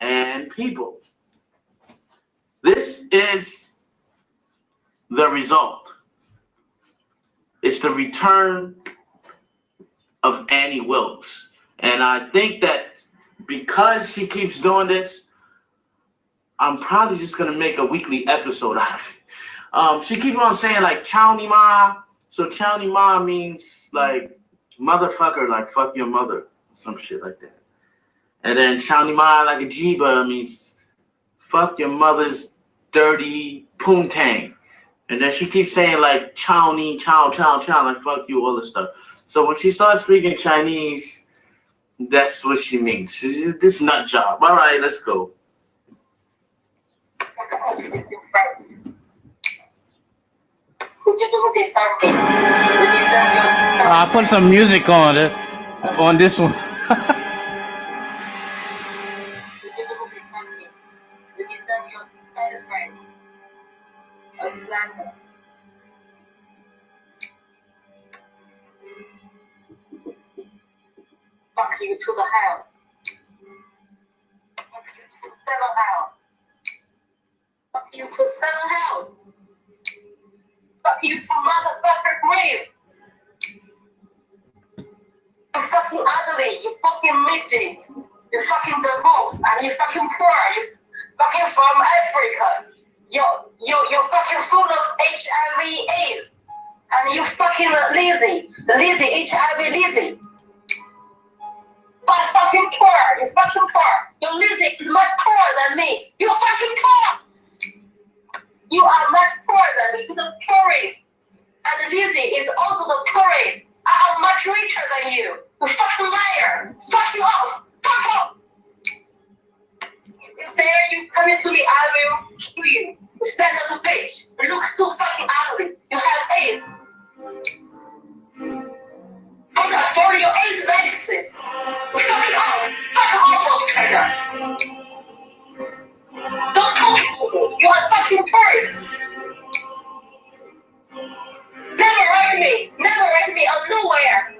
and people. This is the result. It's the return of Annie Wilkes. And I think that because she keeps doing this, I'm probably just going to make a weekly episode out of it. She keeps on saying like Chow Ni Ma. So Chow Ni Ma means like motherfucker, like fuck your mother, some shit like that. And then Chow Ni Ma like a Jiba means fuck your mother's dirty poontang. And then she keeps saying like chow ni, chow, like fuck you, all this stuff. So when she starts speaking Chinese, that's what she means. This nut job. All right, let's go. I put some music on it on this one. Fuck you to the hell. Seven house. Fuck you to 7 house. Fuck you to motherfucker grave. You fucking ugly. You fucking midget. You fucking dwarf. And you fucking poor. You fucking from Africa. You're fucking full of HIV AIDS. And you fucking lazy. The lazy HIV lazy. But fucking poor. You fucking poor. Your lazy is much poorer than me. You fucking poor. You are much poorer than me. You're the poorest. And the lazy is also the poorest. I am much richer than you. You fucking liar. Fuck you off. Fuck off. If there you come into me, I will kill you. You stand on the bitch. You look so fucking ugly. You have AIDS. Hold on, go to your AIDS medicine. You fucking off. Fuck off, China. Don't talk to me. You are fucking tourist. Never write me. Never write me out nowhere.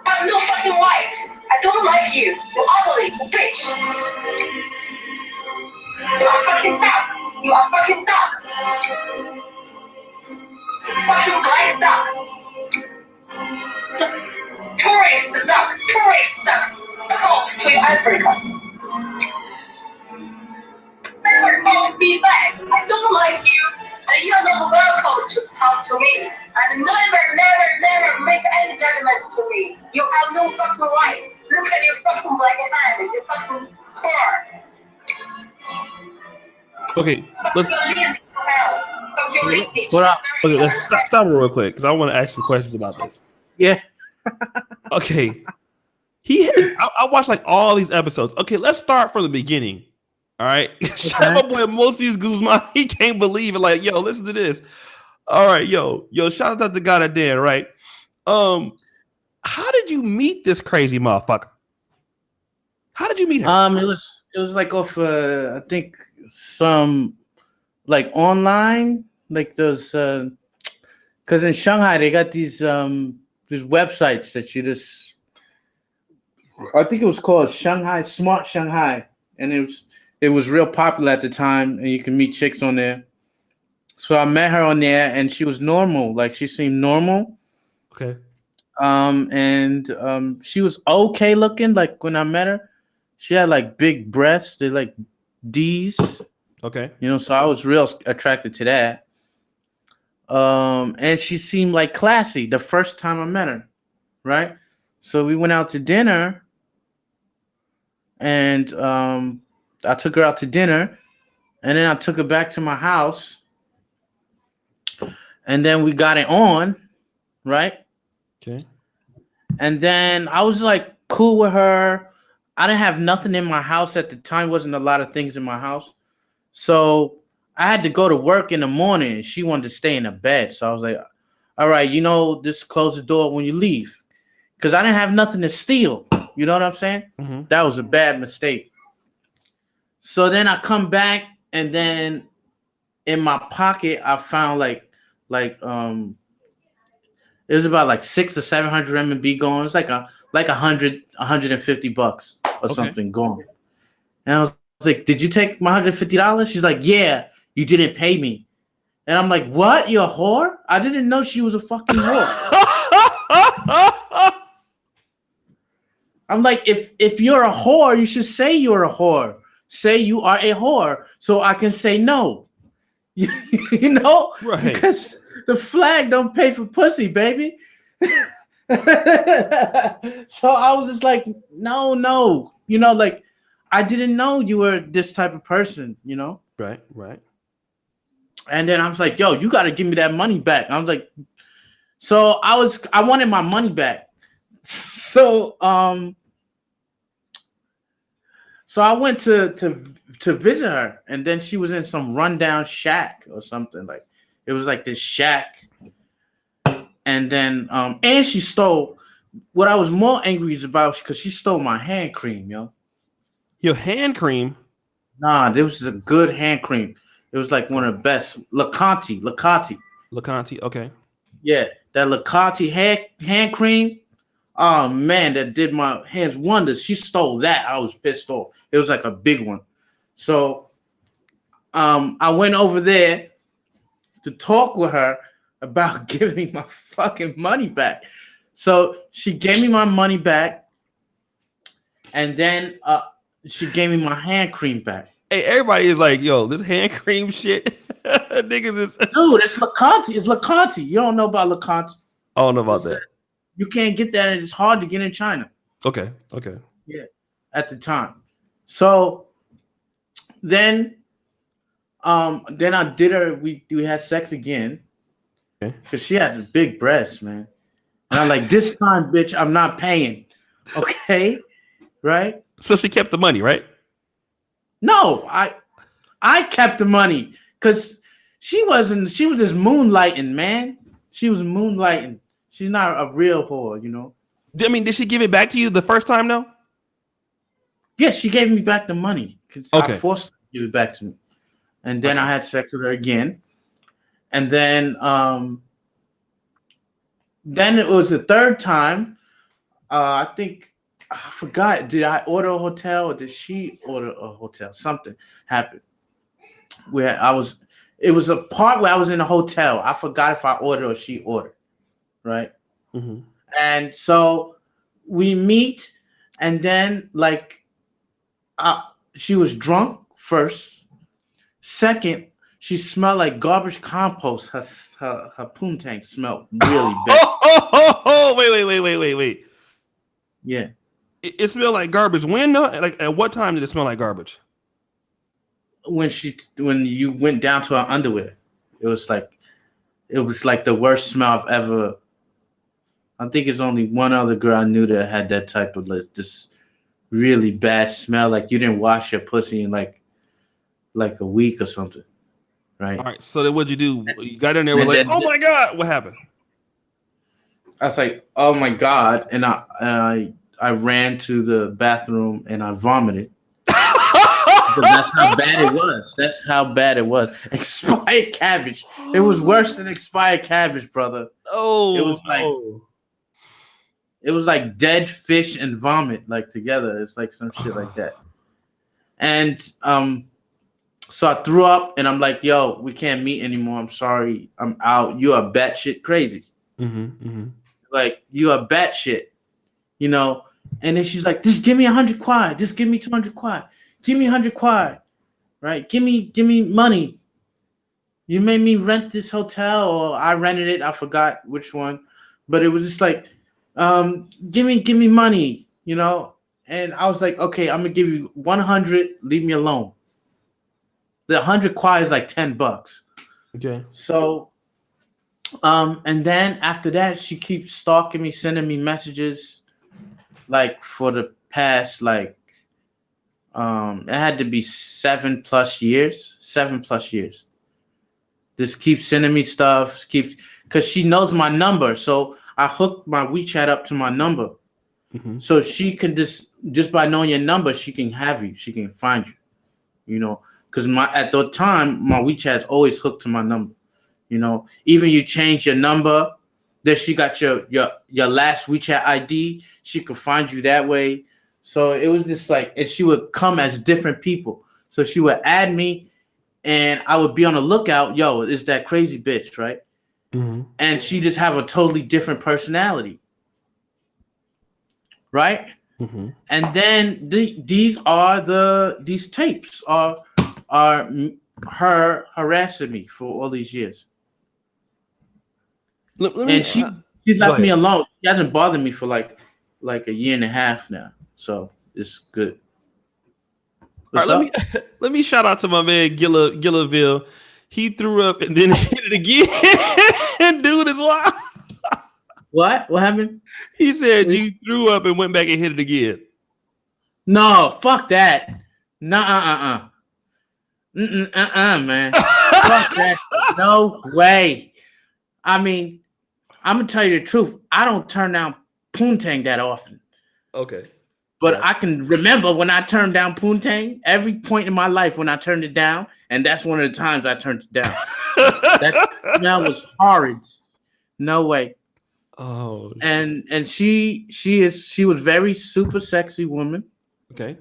I'm no fucking white. I don't like you. You're ugly. You bitch. You are fucking duck. You are fucking duck. Fucking black duck. Tourist duck. Tourist duck. Go to Africa. Never call me back. I don't like you. And you're not welcome to talk to me. And never make any judgment to me. You have no fucking right. Look at your fucking black hand and your fucking car. Okay, let's. What up? Okay, let's stop real quick because I want to ask some questions about this. Yeah. Okay, I watched like all these episodes. Okay, let's start from the beginning. All right, shout out my boy Moses Guzman. He can't believe it. Like, yo, listen to this. All right, yo, shout out to God at Dan. Right. How did you meet this crazy motherfucker? How did you meet her? It was like off I think some like online, like those because in Shanghai they got these websites that you just, I think it was called Shanghai Smart Shanghai, and it was real popular at the time, and you can meet chicks on there. So I met her on there, and she was normal. Like, she seemed normal. Okay. And she was okay looking. Like, when I met her, she had like big breasts. They're like D's. Okay. You know, so I was real attracted to that. And she seemed like classy the first time I met her, right? So we went out to dinner, and I took her out to dinner, and then I took her back to my house, and then we got it on, right? Okay. And then I was like cool with her. I didn't have nothing in my house at the time. Wasn't a lot of things in my house. So I had to go to work in the morning. She wanted to stay in the bed. So I was like, all right, just close the door when you leave. Because I didn't have nothing to steal. You know what I'm saying? Mm-hmm. That was a bad mistake. So then I come back, and then in my pocket, I found like it was about like 600 or 700 RMB going. It's like 150 bucks or something going. And I was like, did you take my $150? She's like, yeah, you didn't pay me. And I'm like, what? You're a whore? I didn't know she was a fucking whore. I'm like, if you're a whore, you should say you're a whore. Say you are a whore so I can say no. You know? Right. Because the flag don't pay for pussy, baby. So I was just like, no. You know, like, I didn't know you were this type of person, you know? Right. And then I was like, yo, you got to give me that money back. I was like, so I wanted my money back. So I went to visit her, and then she was in some rundown shack or something. Like, it was like this shack. And then and she stole, what I was more angry about, because she stole my hand cream, yo. Your hand cream? Nah, this was a good hand cream. It was like one of the best. Lacanti. Okay. Yeah, that Lacanti hand cream Oh man, that did my hands wonders. She stole that. I was pissed off. It was like a big one. So I went over there to talk with her about giving me my fucking money back. So she gave me my money back, and then she gave me my hand cream back. Hey, everybody is like, yo, this hand cream shit. Niggas is Dude, it's Laconte. It's Laconte. You don't know about Laconte. I don't know about that. You can't get that, and it's hard to get in China. Okay. Yeah, at the time. So then I did her. We had sex again. Okay. Because she had a big breast, man. And I'm like, this time, bitch, I'm not paying. Okay, right? So she kept the money, right? No, I kept the money because she was just moonlighting, man. She was moonlighting. She's not a real whore, you know. I mean, did she give it back to you the first time though? Yeah, she gave me back the money because Okay. I forced her to give it back to me. And then I had sex with her again. And then it was the third time. I think I forgot. Did I order a hotel or did she order a hotel? Something happened where it was a part where I was in a hotel. I forgot if I ordered or she ordered. Right. Mm-hmm. And so we meet, and then she was drunk first. Second, she smelled like garbage compost. Her poontang smelled really bad. Wait. Yeah. It smelled like garbage. When? Like at what time did it smell like garbage? When you went down to her underwear, it was like the worst smell I've ever. I think it's only one other girl I knew that had that type of this really bad smell. Like you didn't wash your pussy in like a week or something, right? All right. So then, what'd you do? You got in there with like, oh my god, what happened? I was like, oh my god, and I ran to the bathroom and I vomited. That's how bad it was. That's how bad it was. Expired cabbage. It was worse than expired cabbage, brother. Oh, it was like dead fish and vomit like together. It's like some shit like that. And so I threw up and I'm like, yo, we can't meet anymore. I'm sorry. I'm out. You are batshit crazy. Like you are batshit, you know. And then she's like, just give me 100 kwai. Just give me 200 kwai. Give me 100 kwai. Right? Give me money. You made me rent this hotel, or I rented it. I forgot which one. But it was just like, give me money, you know. And I was like, okay, I'm gonna give you 100. Leave me alone. The 100 kwai is like $10. Okay. So, and then after that, she keeps stalking me, sending me messages, like for the past it had to be 7+ years. 7+ years. Just keeps sending me stuff, because she knows my number. So I hooked my WeChat up to my number. So she can just by knowing your number, she can have you. She can find you, you know, because at the time, my WeChat is always hooked to my number. You know, even you change your number, then she got your last WeChat ID. She could find you that way. So it was just like, and she would come as different people. So she would add me, and I would be on the lookout. Yo, it's that crazy bitch, right? And she just have a totally different personality, right? And then these tapes are her harassing me for all these years. She left me alone. She hasn't bothered me for like a year and a half now. So it's good. All right, let me shout out to my man Gillaville. He threw up and then hit it again. Dude is wild. What happened? He said you threw up and went back and hit it again. No, fuck that. Man. Fuck that. No way. I mean, I'm gonna tell you the truth. I don't turn down poontang that often. Okay. But yeah. I can remember when I turned down poontang, every point in my life when I turned it down, and that's one of the times I turned it down. That smell was horrid. No way. Oh. And she was very super sexy woman. Okay.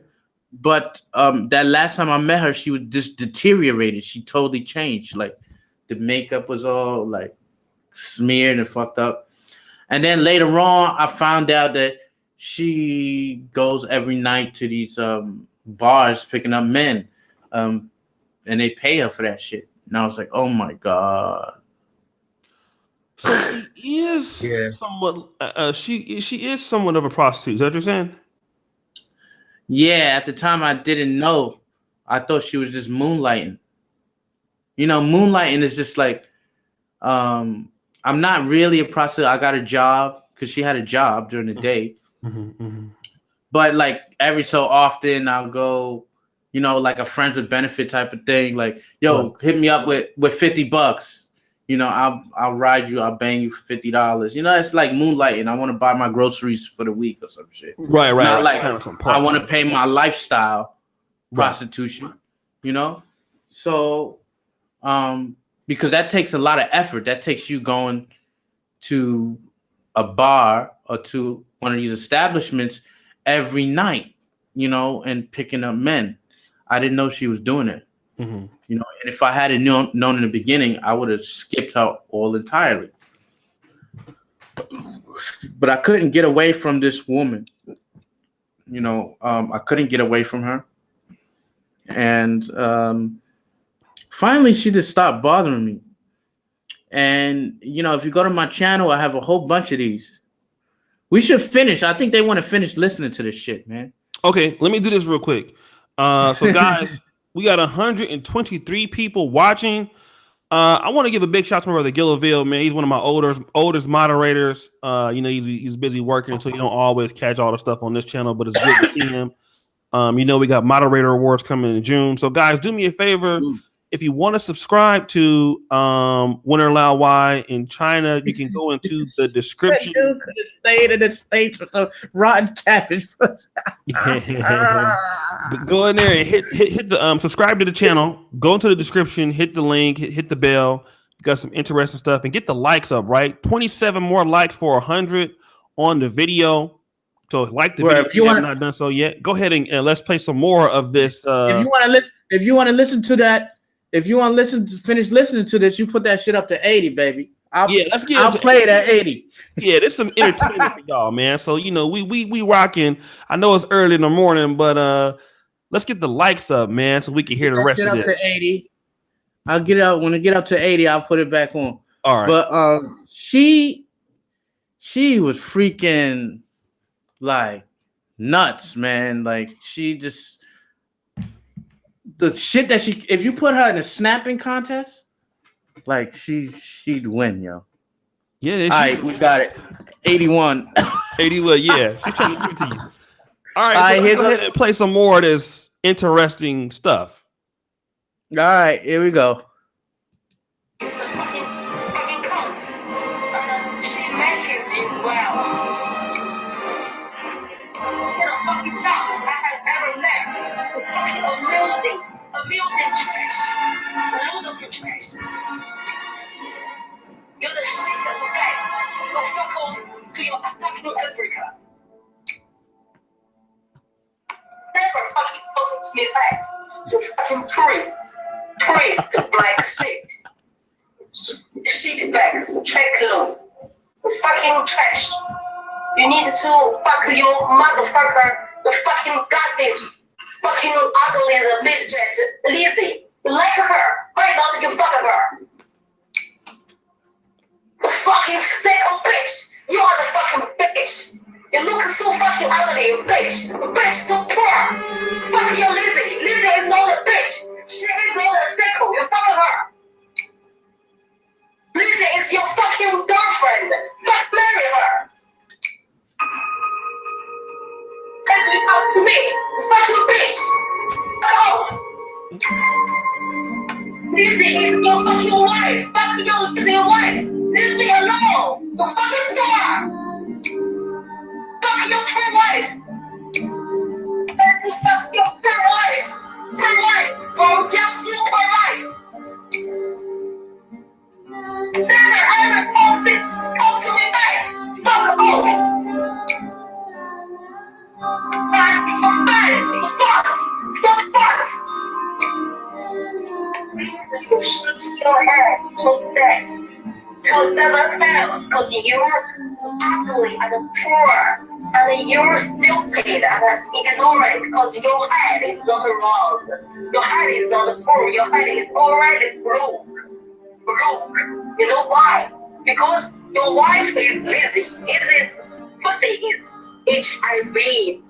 But that last time I met her, she was just deteriorated. She totally changed. Like the makeup was all like smeared and fucked up. And then later on, I found out that she goes every night to these bars picking up men, and they pay her for that shit. And I was like, oh my god. So she is somewhat. She is somewhat of a prostitute. Is that what you're saying? Yeah, at the time I didn't know. I thought she was just moonlighting. You know, moonlighting is just like, I'm not really a prostitute. I got a job because she had a job during the day. But like every so often I'll go, you know, like a friends with benefit type of thing. Like, yo, hit me up with $50. You know, I'll ride you. I'll bang you for $50. You know, it's like moonlighting. I want to buy my groceries for the week or some shit. Right. Not like kind of I want to pay my lifestyle prostitution. You know, so because that takes a lot of effort. That takes you going to a bar or to one of these establishments every night. You know, and picking up men. I didn't know she was doing it. You know, and if I had known in the beginning, I would have skipped her all entirely. But I couldn't get away from this woman. You know, I couldn't get away from her. And finally, she just stopped bothering me. And, you know, if you go to my channel, I have a whole bunch of these. We should finish. I think they want to finish listening to this shit, man. Okay, let me do this real quick. So, guys, we got 123 people watching. I want to give a big shout out to my brother Gillaville, man. He's one of my oldest moderators. You know, he's busy working, so you don't always catch all the stuff on this channel, but it's good to see him. You know, we got moderator awards coming in June. So, guys, do me a favor. If you want to subscribe to Winner Laowai in China, you can go into the description. That dude could have stayed in the States with some rotten cabbage. Go in there and hit the subscribe to the channel. Go into the description, hit the link, hit the bell. You got some interesting stuff, and get the likes up. Right, 27 more likes for 100 on the video. So like the video if you have not done so yet. Go ahead and let's play some more of this. If you want to listen to that. If you want to finish listening to this, you put that shit up to 80, baby. I'll play it at 80. Yeah, there's some entertainment for y'all, man. So you know, we rocking. I know it's early in the morning, but let's get the likes up, man, so we can hear the rest of this. Up to 80. I'll get out when I get up to 80. I'll put it back on. All right. But she was freaking like nuts, man. Like she just. The shit that if you put her in a snapping contest, like she'd win, yo. Yeah. All right, we got it. 81. 81, yeah. She's trying to give it to you. All right, so let's go ahead and play some more of this interesting stuff. All right, here we go. She mentions you well. You're a fucking dog I have ever met. It's fucking amusing trash. Ludicrous trash. You're the shit of the best. Go fuck off to your fucking Africa. Never fucking talk to me back. You fucking priest, black shit. Shit bags, check load. Fucking trash. You need to fuck your motherfucker. The fucking goddamn fucking ugly the midget Lizzie. You like her? Why not you fuck her? The fucking sicko bitch. You are the fucking bitch. You look so fucking ugly, you bitch. You bitch so poor. Fuck your Lizzie. Lizzie is not a bitch. She is not a sicko. You fuck her. Lizzie is your fucking girlfriend. Fuck, marry her. And you talk to me, you fucking bitch. Go. Lizzie is your fucking wife. Fuck your Lizzie wife. Leave me alone. You fucking poor. Fuck your poor wife. Fuck your poor wife. Poor wife. From just your poor wife. Never ever come to me back. because you're ugly and poor and you're stupid and ignorant because your head is not round. Your head is not full. Your head is already broke. You know why? Because your wife is busy. Pussy is HIV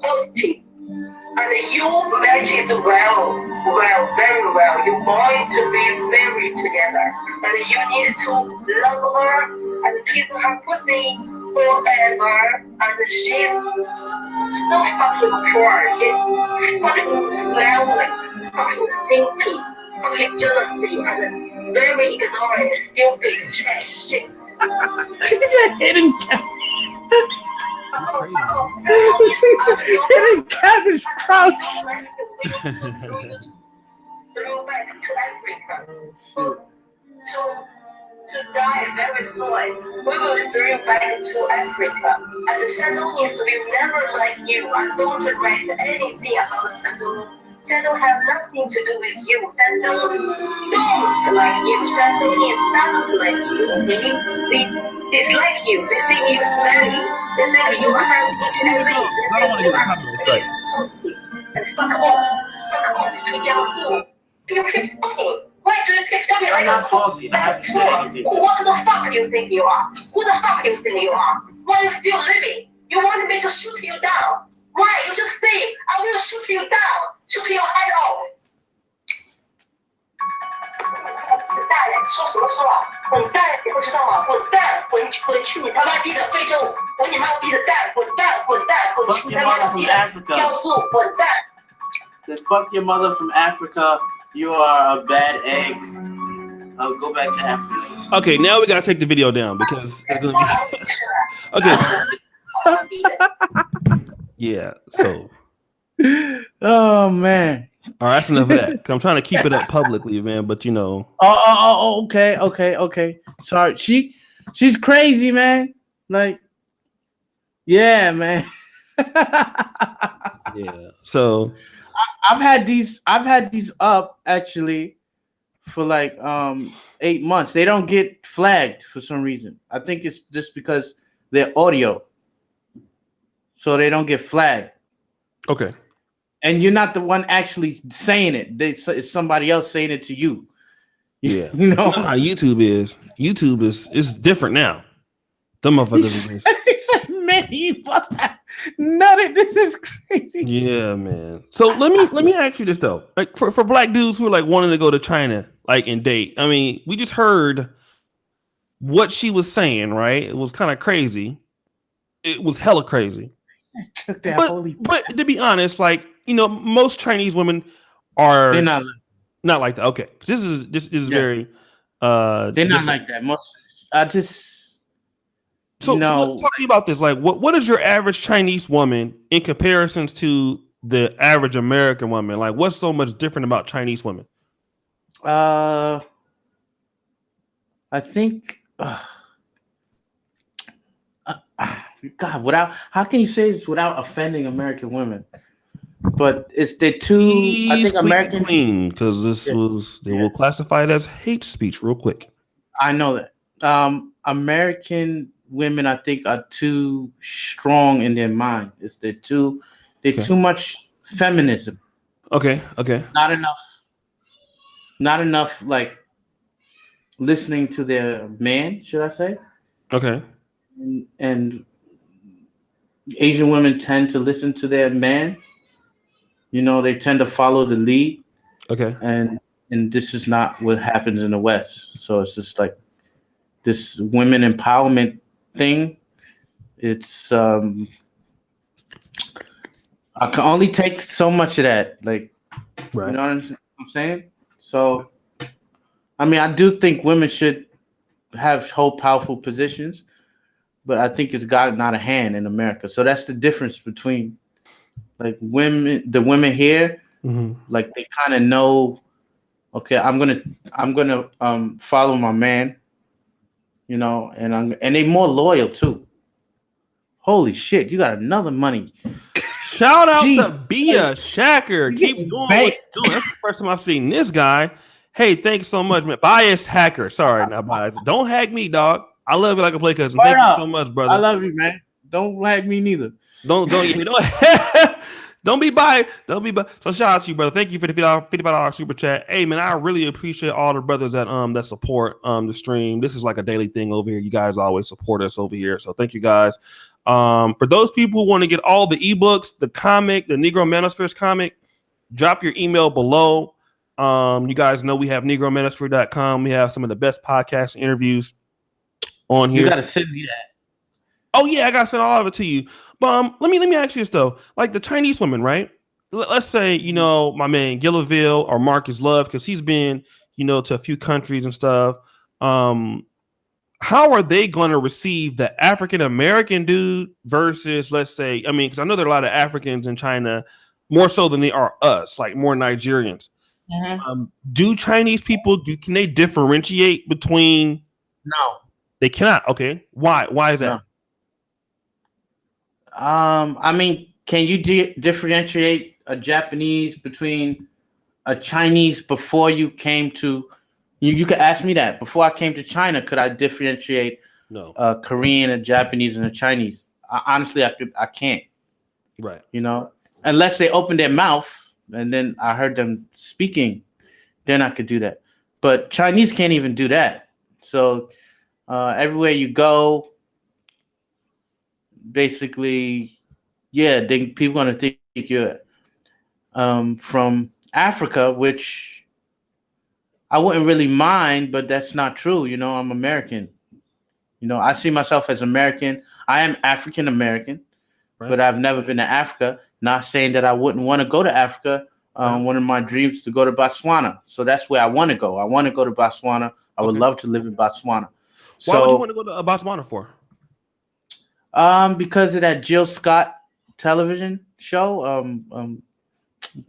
positive. And you match it well, very well. You're going to be married together. And you need to love her and kiss her pussy forever. And she's so fucking poor. She's fucking smelly, fucking stinky, fucking jealousy, and very ignorant, stupid, trash shit. Hidden cabbage crouch. Throw back to Africa. To die very soon. We will throw back to Africa. And the Shandongese will never like you. I don't write anything about Shandong. Shandong have nothing to do with you. Shandong don't like you. Shandong is not like you. They dislike you. They think you're smelly. They think you have HIV. They think you are positive. And fuck off to Jiangsu. You keep talking. Why do you keep talking like I'm not talking. I haven't said anything. What the fuck do you think you are? Who the fuck do you think you are? Why are you still living? You wanted me to shoot you down. Why? You just say, I will shoot you down. Shoot your head off. 滚蛋！说什么说啊？滚蛋！你不知道吗？滚蛋！滚去你他妈逼的非洲！滚你妈逼的蛋！滚蛋！滚蛋！滚去你他妈逼的江苏！滚蛋！ Then fuck your mother from Africa. You are a bad egg. I'll go back to Africa. Okay, now we gotta take the video down because it's gonna be okay. Yeah, so Oh man. all right, that's enough of that. 'Cause I'm trying to keep it up publicly, man. But you know, Okay. Sorry, she's crazy, man. Like, yeah, man. yeah. So I've had these up actually for like 8 months. They don't get flagged for some reason. I think it's just because they're audio, so they don't get flagged. okay. And you're not the one actually saying it. It's somebody else saying it to you. Yeah. You know how YouTube is. YouTube is different now. Them motherfuckers is man, you nutted. This is crazy. yeah, man. So let me ask you this though. Like for black dudes who are like wanting to go to China, like and date. I mean, we just heard what she was saying, right? It was kind of crazy. It was hella crazy. Took that But to be honest, like, you know, most Chinese women are they're not like that. Okay. This is very they're different. not like that. So talk to me about this. Like, what is your average Chinese woman in comparisons to the average American woman? Like, what's so much different about Chinese women? I think God, how can you say this without offending American women? But they're too. I think American because they will classify it as hate speech real quick. I know that. American women, I think, are too strong in their mind. They're too much feminism. Okay. Not enough like listening to their man, should I say? Okay. And Asian women tend to listen to their man. You know, they tend to follow the lead. Okay. And this is not what happens in the West. So it's just like this women empowerment thing. It's I can only take so much of that. Like, right. You know what I'm saying? So I mean, I do think women should hold powerful positions, but I think it's gotten out of hand in America. So that's the difference between like the women here, like they kind of know, okay, I'm gonna follow my man, you know, and they more loyal too. Holy shit, you got another money. Shout out to Bia Shacker. Keep doing what you're doing. That's the first time I've seen this guy. Hey, thanks so much, man. Biased hacker. Sorry, not biased. Don't hack me, dog. I love you like a play cousin. Word Thank you up. so much, I brother. love you, man. Don't like me neither. Don't don't be biased. Don't be biased. So shout out to you, brother. Thank you for the $55 super chat. Hey man, I really appreciate all the brothers that support the stream. This is like a daily thing over here. You guys always support us over here. So thank you guys. For those people who want to get all the ebooks, the comic, the Negro Manospheres comic, drop your email below. You guys know we have negromanosphere.com. We have some of the best podcast interviews on here. You gotta send me that. Oh yeah, I gotta send all of it to you. But let me ask you this though. Like the Chinese women, right? Let's say, you know, my man Gillaville or Marcus Love, because he's been, you know, to a few countries and stuff. How are they going to receive the African American dude versus, let's say, I mean, because I know there are a lot of Africans in China, more so than they are us, like more Nigerians. Mm-hmm. Do Chinese people can they differentiate between? No. They cannot. Okay, why? Why is that? No. I mean, can you differentiate a Japanese between a Chinese before you came to? You could ask me that before I came to China. Could I differentiate No. a Korean, a Japanese, and a Chinese? Honestly, I can't. Right. You know, unless they open their mouth and then I heard them speaking, then I could do that. But Chinese can't even do that. So everywhere you go, basically, yeah, people gonna think you're from Africa, which I wouldn't really mind, but that's not true. You know, I'm American. You know, I see myself as American. I am African American, right, but I've never been to Africa. Not saying that I wouldn't want to go to Africa. One of my dreams is to go to Botswana. So that's where I want to go. I want to go to Botswana. I would love to live in Botswana. Why would you want to go to Botswana for? Because of that Jill Scott television show,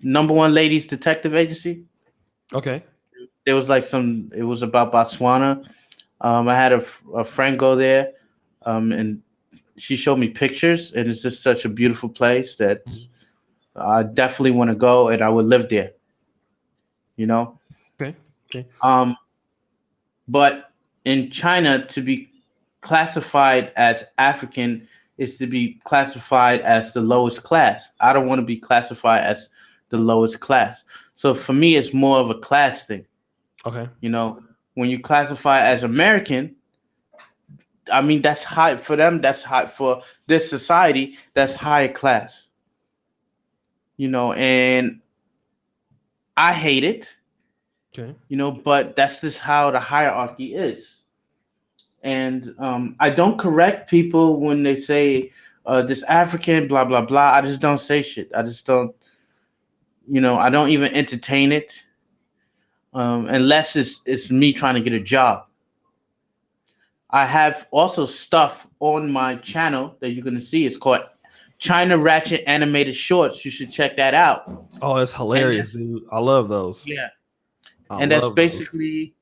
#1 Ladies Detective Agency. Okay. There was like it was about Botswana. I had a friend go there, and she showed me pictures, and it's just such a beautiful place that I definitely want to go, and I would live there. You know? Okay. But in China, to be classified as African is to be classified as the lowest class. I don't want to be classified as the lowest class. So for me, it's more of a class thing. Okay. You know, when you classify as American, I mean, that's high for them. That's high for this society. That's higher class. You know, and I hate it. Okay. You know, but that's just how the hierarchy is. And I don't correct people when they say this African, blah, blah, blah. I just don't say shit. I just don't, you know, I don't even entertain it unless it's me trying to get a job. I have also stuff on my channel that you're going to see. It's called China Ratchet Animated Shorts. You should check that out. Oh, it's hilarious, dude. I love those. Yeah. And that's basically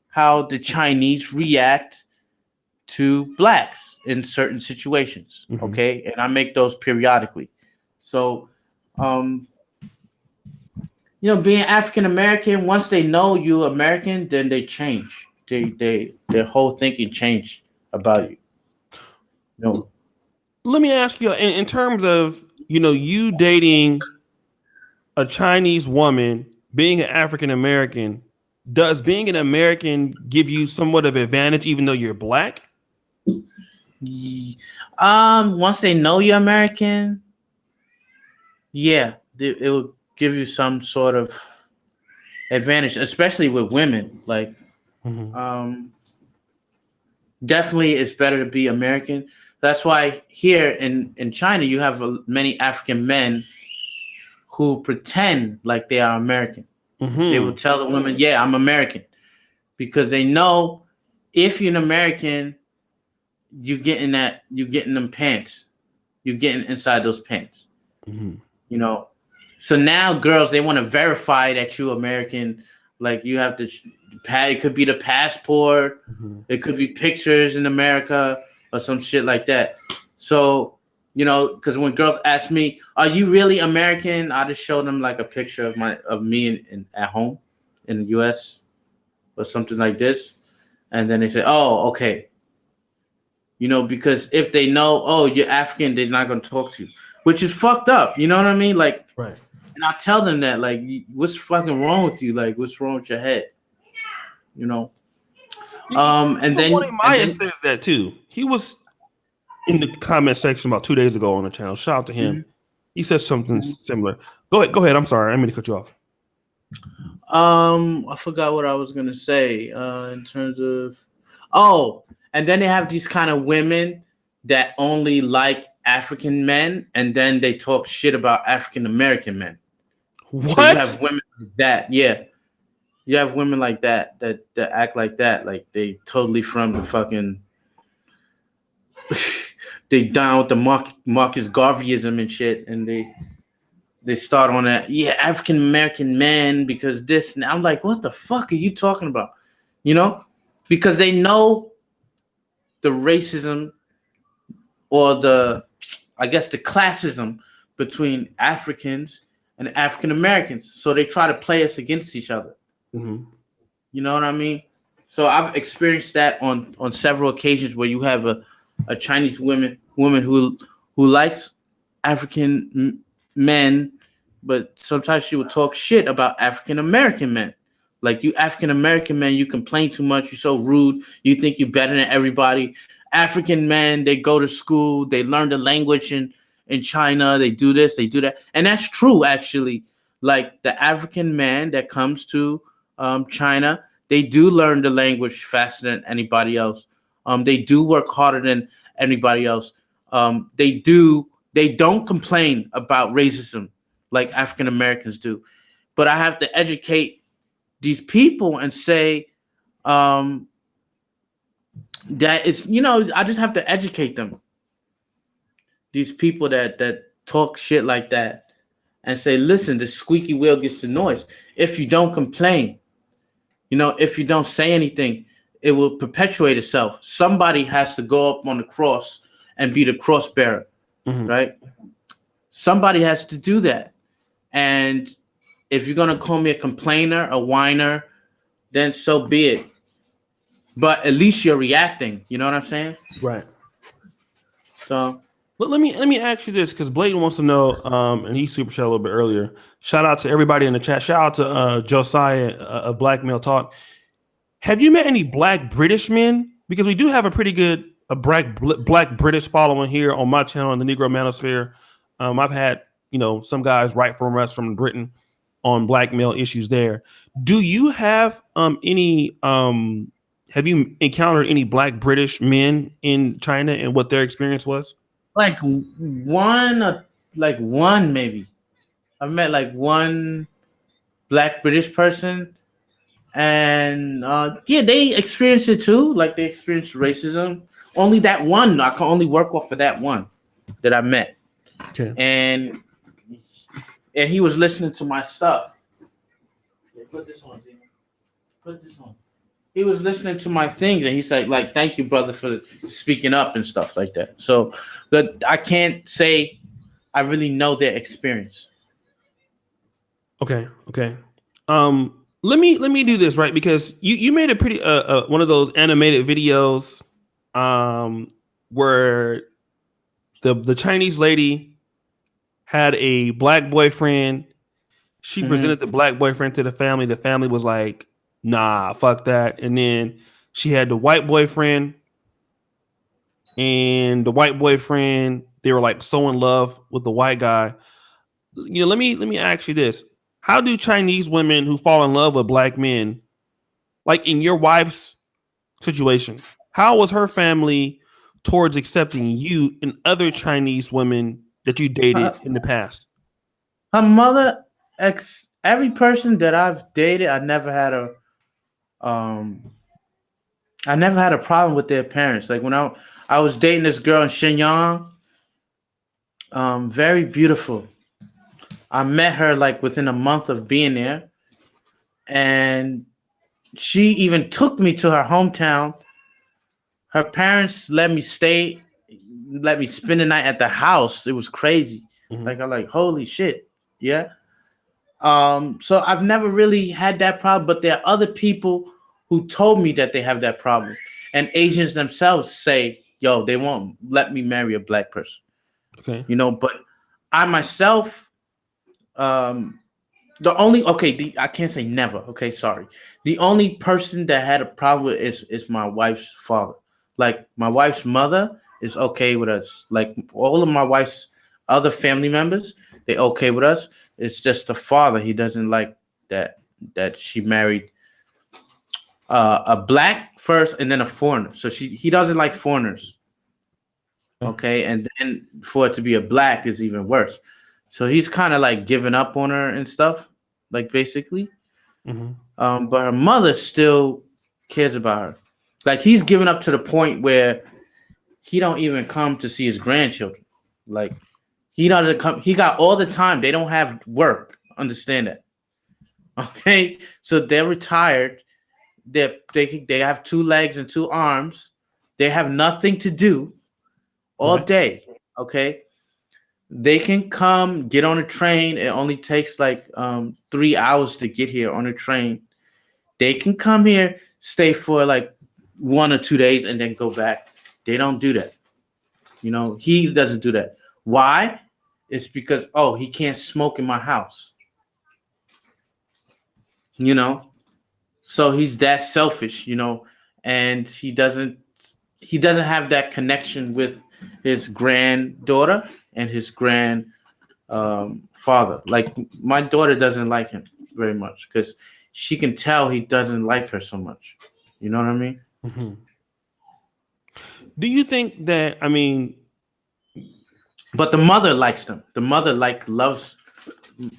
how the Chinese react to blacks in certain situations. Mm-hmm. Okay. And I make those periodically. So, you know, being African American, once they know you're American, then they change. Their whole thinking changed about you. You know? Let me ask you, in terms of, you know, you dating a Chinese woman, being an African American, does being an American give you somewhat of an advantage, even though you're black? Once they know you're American, yeah, it will give you some sort of advantage, especially with women. Like, definitely it's better to be American. That's why here in China, you have many African men who pretend like they are American. They will tell the women, yeah, I'm American. Because they know if you're an American, you're getting them pants. You're getting inside those pants. You know? So now girls, they want to verify that you're American. Like you have to, it could be the passport. It could be pictures in America or some shit like that. So, you know, because when girls ask me, are you really American? I just show them like a picture of me at home in the US or something like this. And then they say, oh, okay. You know, because if they know, oh, you're African, they're not gonna talk to you, which is fucked up. You know what I mean? Like, Right. and I tell them that, like, what's fucking wrong with you? Like, what's wrong with your head? You know. And Maya says that too. He was in the comment section about 2 days ago on the channel. Shout out to him. Mhm. He said something similar. Go ahead. I'm sorry. I didn't mean to cut you off. I forgot what I was gonna say. In terms of, and then they have these kind of women that only like African men, and then they talk shit about African American men. What? So you have women like that, yeah. You have women like that act like that, like they totally from the fucking. They down with the Marcus Garveyism and shit, and they start on that, yeah, African American men because this, and I'm like, what the fuck are you talking about? You know, because they know the racism or the classism between Africans and African Americans, so they try to play us against each other. Mm-hmm. You know what I mean? So I've experienced that on several occasions where you have a Chinese woman who likes African men, but sometimes she would talk shit about African American men. Like, you African American men, you complain too much, you're so rude, you think you're better than everybody. African men, they go to school, they learn the language in China, they do this, they do that. And that's true, actually. Like, the African man that comes to China, they do learn the language faster than anybody else. They do work harder than anybody else. They don't complain about racism like African Americans do. But I have to educate these people and say that it's, I just have to educate them. These people that talk shit like that, and say, listen, the squeaky wheel gets the noise. If you don't complain, if you don't say anything, it will perpetuate itself. Somebody has to go up on the cross and be the cross bearer, right? Somebody has to do that. And if you're going to call me a complainer, a whiner, then so be it. But at least you're reacting. You know what I'm saying? Right. So let me ask you this, because Bladen wants to know, and he super chat a little bit earlier. Shout out to everybody in the chat. Shout out to Josiah of Black Male Talk. Have you met any Black British men? Because we do have a pretty good Black British following here on my channel in the Negro Manosphere. I've had some guys write for us from Britain on Black male issues there. Do you have any? Have you encountered any Black British men in China and what their experience was? Like one maybe. I've met like one Black British person, and they experienced it too. Like, they experienced racism. Only that one. I can only work off of that one that I met. Okay. And he was listening to my stuff. Yeah, put this on, Zena. Put this on. He was listening to my things, and he's like, thank you, brother, for speaking up and stuff like that. So, but I can't say I really know their experience. Okay. Let me do this, right? Because you made a pretty one of those animated videos where the Chinese lady had a Black boyfriend. She presented the Black boyfriend to the family. The family was like, nah, fuck that. And then she had the white boyfriend, and the white boyfriend, they were like so in love with the white guy. Let me ask you this. How do Chinese women who fall in love with Black men, like in your wife's situation, how was her family towards accepting you and other Chinese women that you dated in the past? Her mother, every person that I've dated, I never had a problem with their parents. Like, when I was dating this girl in Shenyang, very beautiful. I met her like within a month of being there, and she even took me to her hometown. Her parents let me spend the night at the house. It was crazy. Like, I'm like, holy shit. Yeah. So I've never really had that problem, but there are other people who told me that they have that problem. And Asians themselves say yo, they won't let me marry a black person. Okay. You know, but I myself, the only I can't say never. Okay, sorry. The only person that had a problem with is my wife's father. Like my wife's mother is okay with us. Like all of my wife's other family members, they okay with us. It's just the father he doesn't like that she married a black first and then a foreigner. So he doesn't like foreigners. Okay, and then for it to be a black is even worse. So he's kind of like giving up on her and stuff, like basically. But her mother still cares about her. Like he's given up to the point where he don't even come to see his grandchildren. Like he doesn't come. He got all the time. They don't have work. Understand that? Okay, so they're retired. They have 2 legs and 2 arms. They have nothing to do all day. Okay, they can come get on a train. It only takes like 3 hours to get here on a train. They can come here, stay for like 1 or 2 days, and then go back. They don't do that. You know, he doesn't do that. Why? It's because he can't smoke in my house. You know, so he's that selfish. You know, and he doesn't have that connection with his granddaughter and his father. Like my daughter doesn't like him very much because she can tell he doesn't like her so much. You know what I mean? Mm-hmm. Do you think that, I mean, but the mother likes them. The mother loves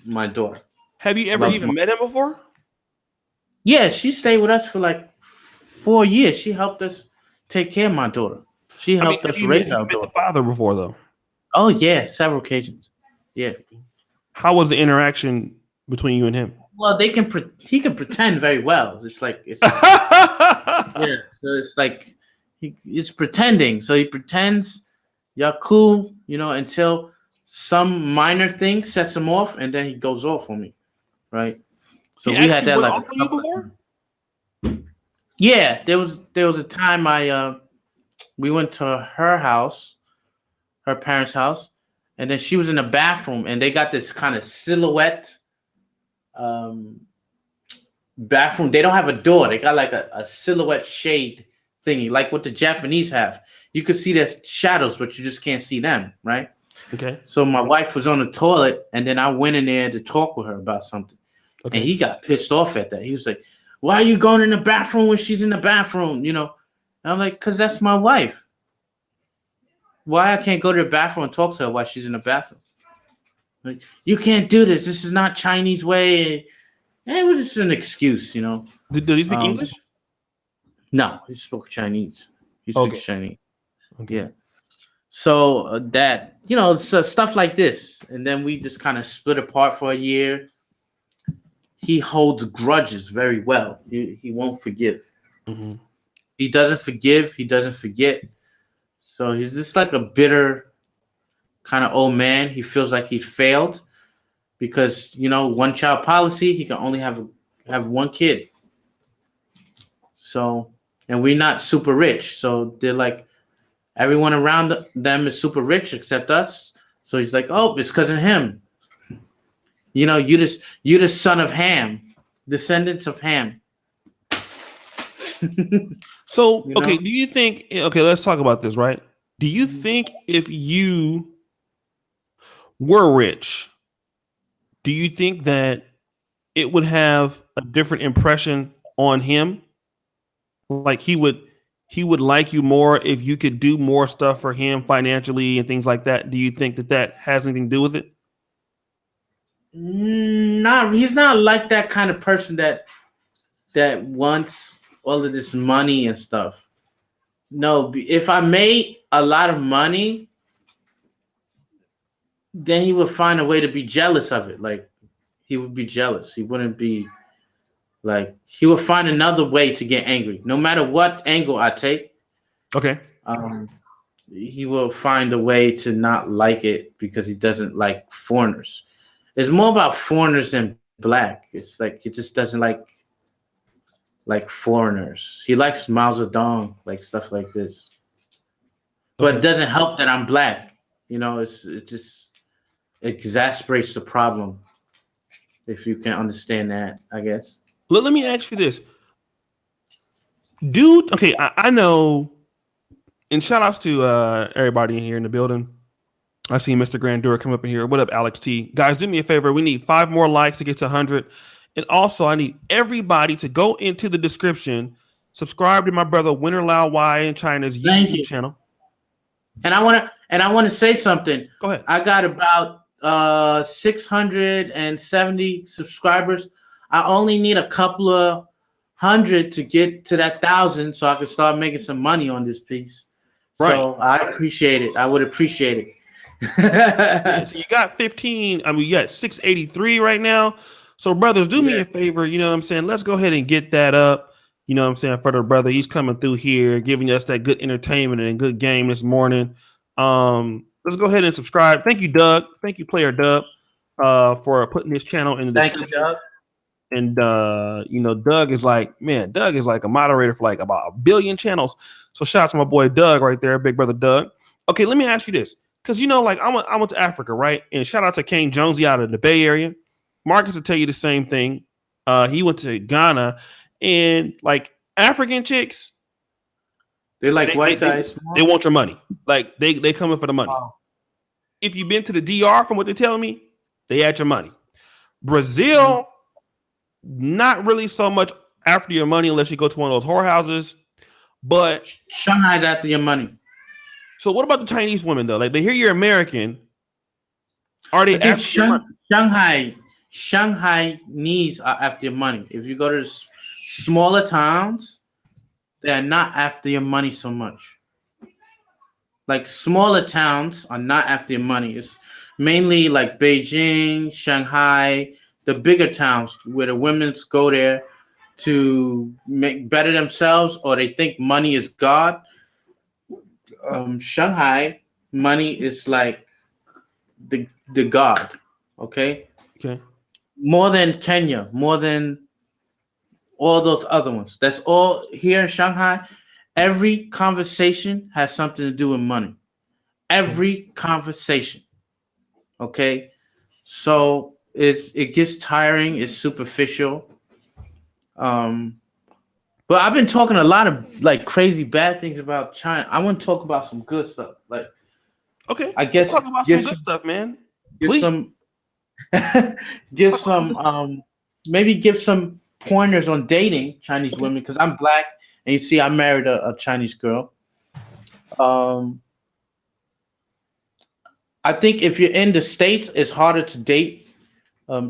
my daughter. Have you ever even met him before? Yeah, she stayed with us for like 4 years. She helped us take care of my daughter. She helped us raise our daughter. The father before though? Oh yeah, several occasions. Yeah. How was the interaction between you and him? Well, he can pretend very well. It's yeah. So it's like it's pretending. So he pretends y'all cool, you know, until some minor thing sets him off, and then he goes off on me, right? So we had that like before. Yeah, there was a time we went to her house, her parents' house, and then she was in the bathroom, and they got this kind of silhouette bathroom. They don't have a door. They got like a silhouette shade thingy, like what the Japanese have. You could see their shadows, but you just can't see them, right? Okay. So my wife was on the toilet, and then I went in there to talk with her about something. Okay. And he got pissed off at that. He was like, "Why are you going in the bathroom when she's in the bathroom?" You know, and I'm like, "Cause that's my wife. Why I can't go to the bathroom and talk to her while she's in the bathroom? Like, you can't do this. This is not Chinese way." And it was just an excuse, you know. Does he speak English? No, he spoke Chinese. He speaks Chinese. Okay. Yeah. So that, you know, so stuff like this. And then we just kind of split apart for a year. He holds grudges very well. He won't forgive. Mm-hmm. He doesn't forgive. He doesn't forget. So he's just like a bitter kind of old man. He feels like he failed because, you know, 1-child policy, he can only have 1 kid. So, and we're not super rich. So they're like, everyone around them is super rich except us. So he's like, oh, it's because of him. You know, you the son of Ham, descendants of Ham. So, okay, do you think, let's talk about this, right? Do you think if you were rich, do you think that it would have a different impression on him? Like he would like you more if you could do more stuff for him financially and things like that. Do you think that has anything to do with it? He's not like that kind of person that wants all of this money and stuff. No, if I made a lot of money, then he would find a way to be jealous of it. Like he would be jealous. He wouldn't be like, he would find another way to get angry. No matter what angle I take. Okay. He will find a way to not like it because he doesn't like foreigners. It's more about foreigners than black. It's like he just doesn't like foreigners. He likes Mao Zedong, like stuff like this. but it doesn't help that I'm black. You know, it just exasperates the problem. If you can understand that, I guess. Let me ask you this, dude. Okay, I know. And shout outs to everybody in here in the building. I see Mr. Grandeur come up in here. What up, Alex T? Guys, do me a favor. We need 5 more likes to get to 100. And also, I need everybody to go into the description, subscribe to my brother Winner Laowai in China's YouTube channel. And I want to say something. Go ahead. I got about 670 subscribers. I only need a couple of hundred to get to that 1,000, so I can start making some money on this piece. Right. So I appreciate it. I would appreciate it. Yeah, so you got 15. I mean, you got 683 right now. So, brothers, do me a favor. You know what I'm saying? Let's go ahead and get that up. You know what I'm saying? For the brother, he's coming through here, giving us that good entertainment and good game this morning. Let's go ahead and subscribe. Thank you, Doug. Thank you, Player Dub, for putting this channel in the description. Thank you, Doug. And you know, Doug is like a moderator for like about 1 billion channels. So shout out to my boy Doug right there, big brother Doug. Okay, let me ask you this. Because, you know, like I went to Africa, right? And shout out to Kane Jonesy out of the Bay Area. Marcus will tell you the same thing. He went to Ghana, and like African chicks, they white guys. They want your money. Like they come in for the money. Wow. If you've been to the DR, from what they're telling me, they at your money. Brazil, not really so much after your money unless you go to one of those whorehouses. But Shanghai's after your money. So what about the Chinese women though? Like they hear you're American. Are they after Shanghainese are after your money? If you go to smaller towns, they are not after your money so much. Like smaller towns are not after your money. It's mainly like Beijing, Shanghai, the bigger towns where the women go there to make better themselves, or they think money is God. Shanghai, money is like the God. Okay. More than Kenya, more than all those other ones. That's all here in Shanghai. Every conversation has something to do with money. Every conversation. Okay. So it gets tiring. It's superficial. But I've been talking a lot of like crazy bad things about China. I want to talk about some good stuff. Like, okay, I guess talk about some good stuff, man. Give some pointers on dating Chinese women, because I'm black and you see I married a Chinese girl. I think if you're in the States, it's harder to date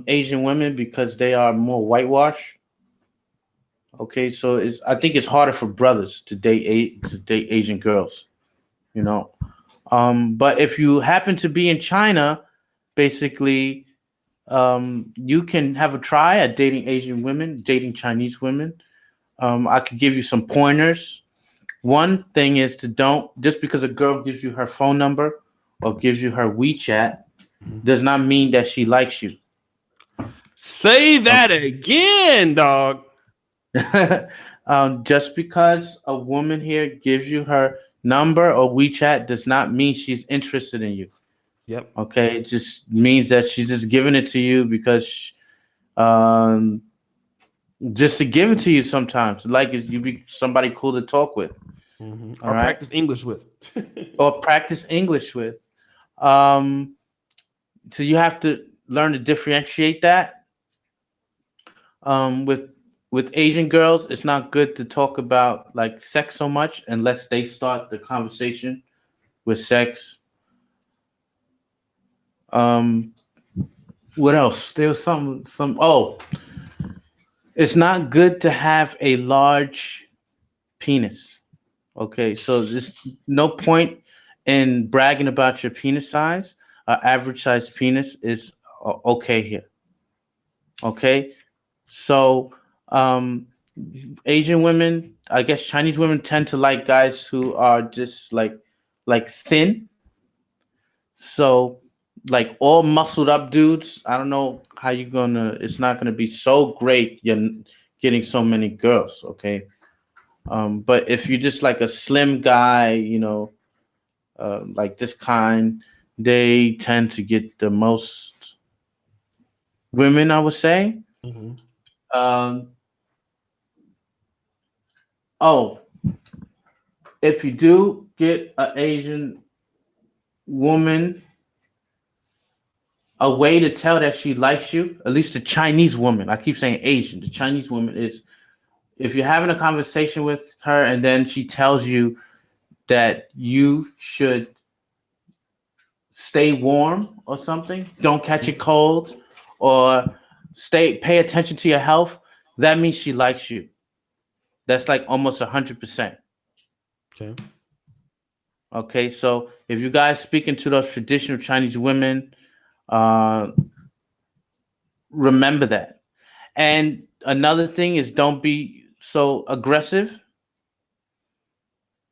Asian women because they are more whitewashed. Okay, so I think it's harder for brothers to date Asian girls, you know. But if you happen to be in China, basically, you can have a try at dating Asian women, dating Chinese women. I could give you some pointers. One thing is just because a girl gives you her phone number or gives you her WeChat, does not mean that she likes you. Say that again, dog. Just because a woman here gives you her number or WeChat does not mean she's interested in you. Yep. Okay. It just means that she's just giving it to you because, just to give it to you sometimes, like you be somebody cool to talk with, or practice English with, So you have to learn to differentiate that. With Asian girls, it's not good to talk about like sex so much unless they start the conversation with sex. What else? There was some. It's not good to have a large penis. Okay, so there's no point in bragging about your penis size. Average size penis is okay here. Okay, so Asian women, I guess Chinese women tend to like guys who are just like thin. So like all muscled up dudes, I don't know how it's not gonna be so great you're getting so many girls, okay? But if you're just like a slim guy, you know, like this kind, they tend to get the most women, I would say. Mm-hmm. Um, oh, if you do get an Asian woman, a way to tell that she likes you, at least the Chinese woman, I keep saying Asian, the Chinese woman is if you're having a conversation with her and then she tells you that you should stay warm or something, don't catch a cold, or pay attention to your health, that means she likes you. That's like almost 100%. Okay. Okay, so if you guys speaking to those traditional Chinese women, uh, remember that. And another thing is don't be so aggressive,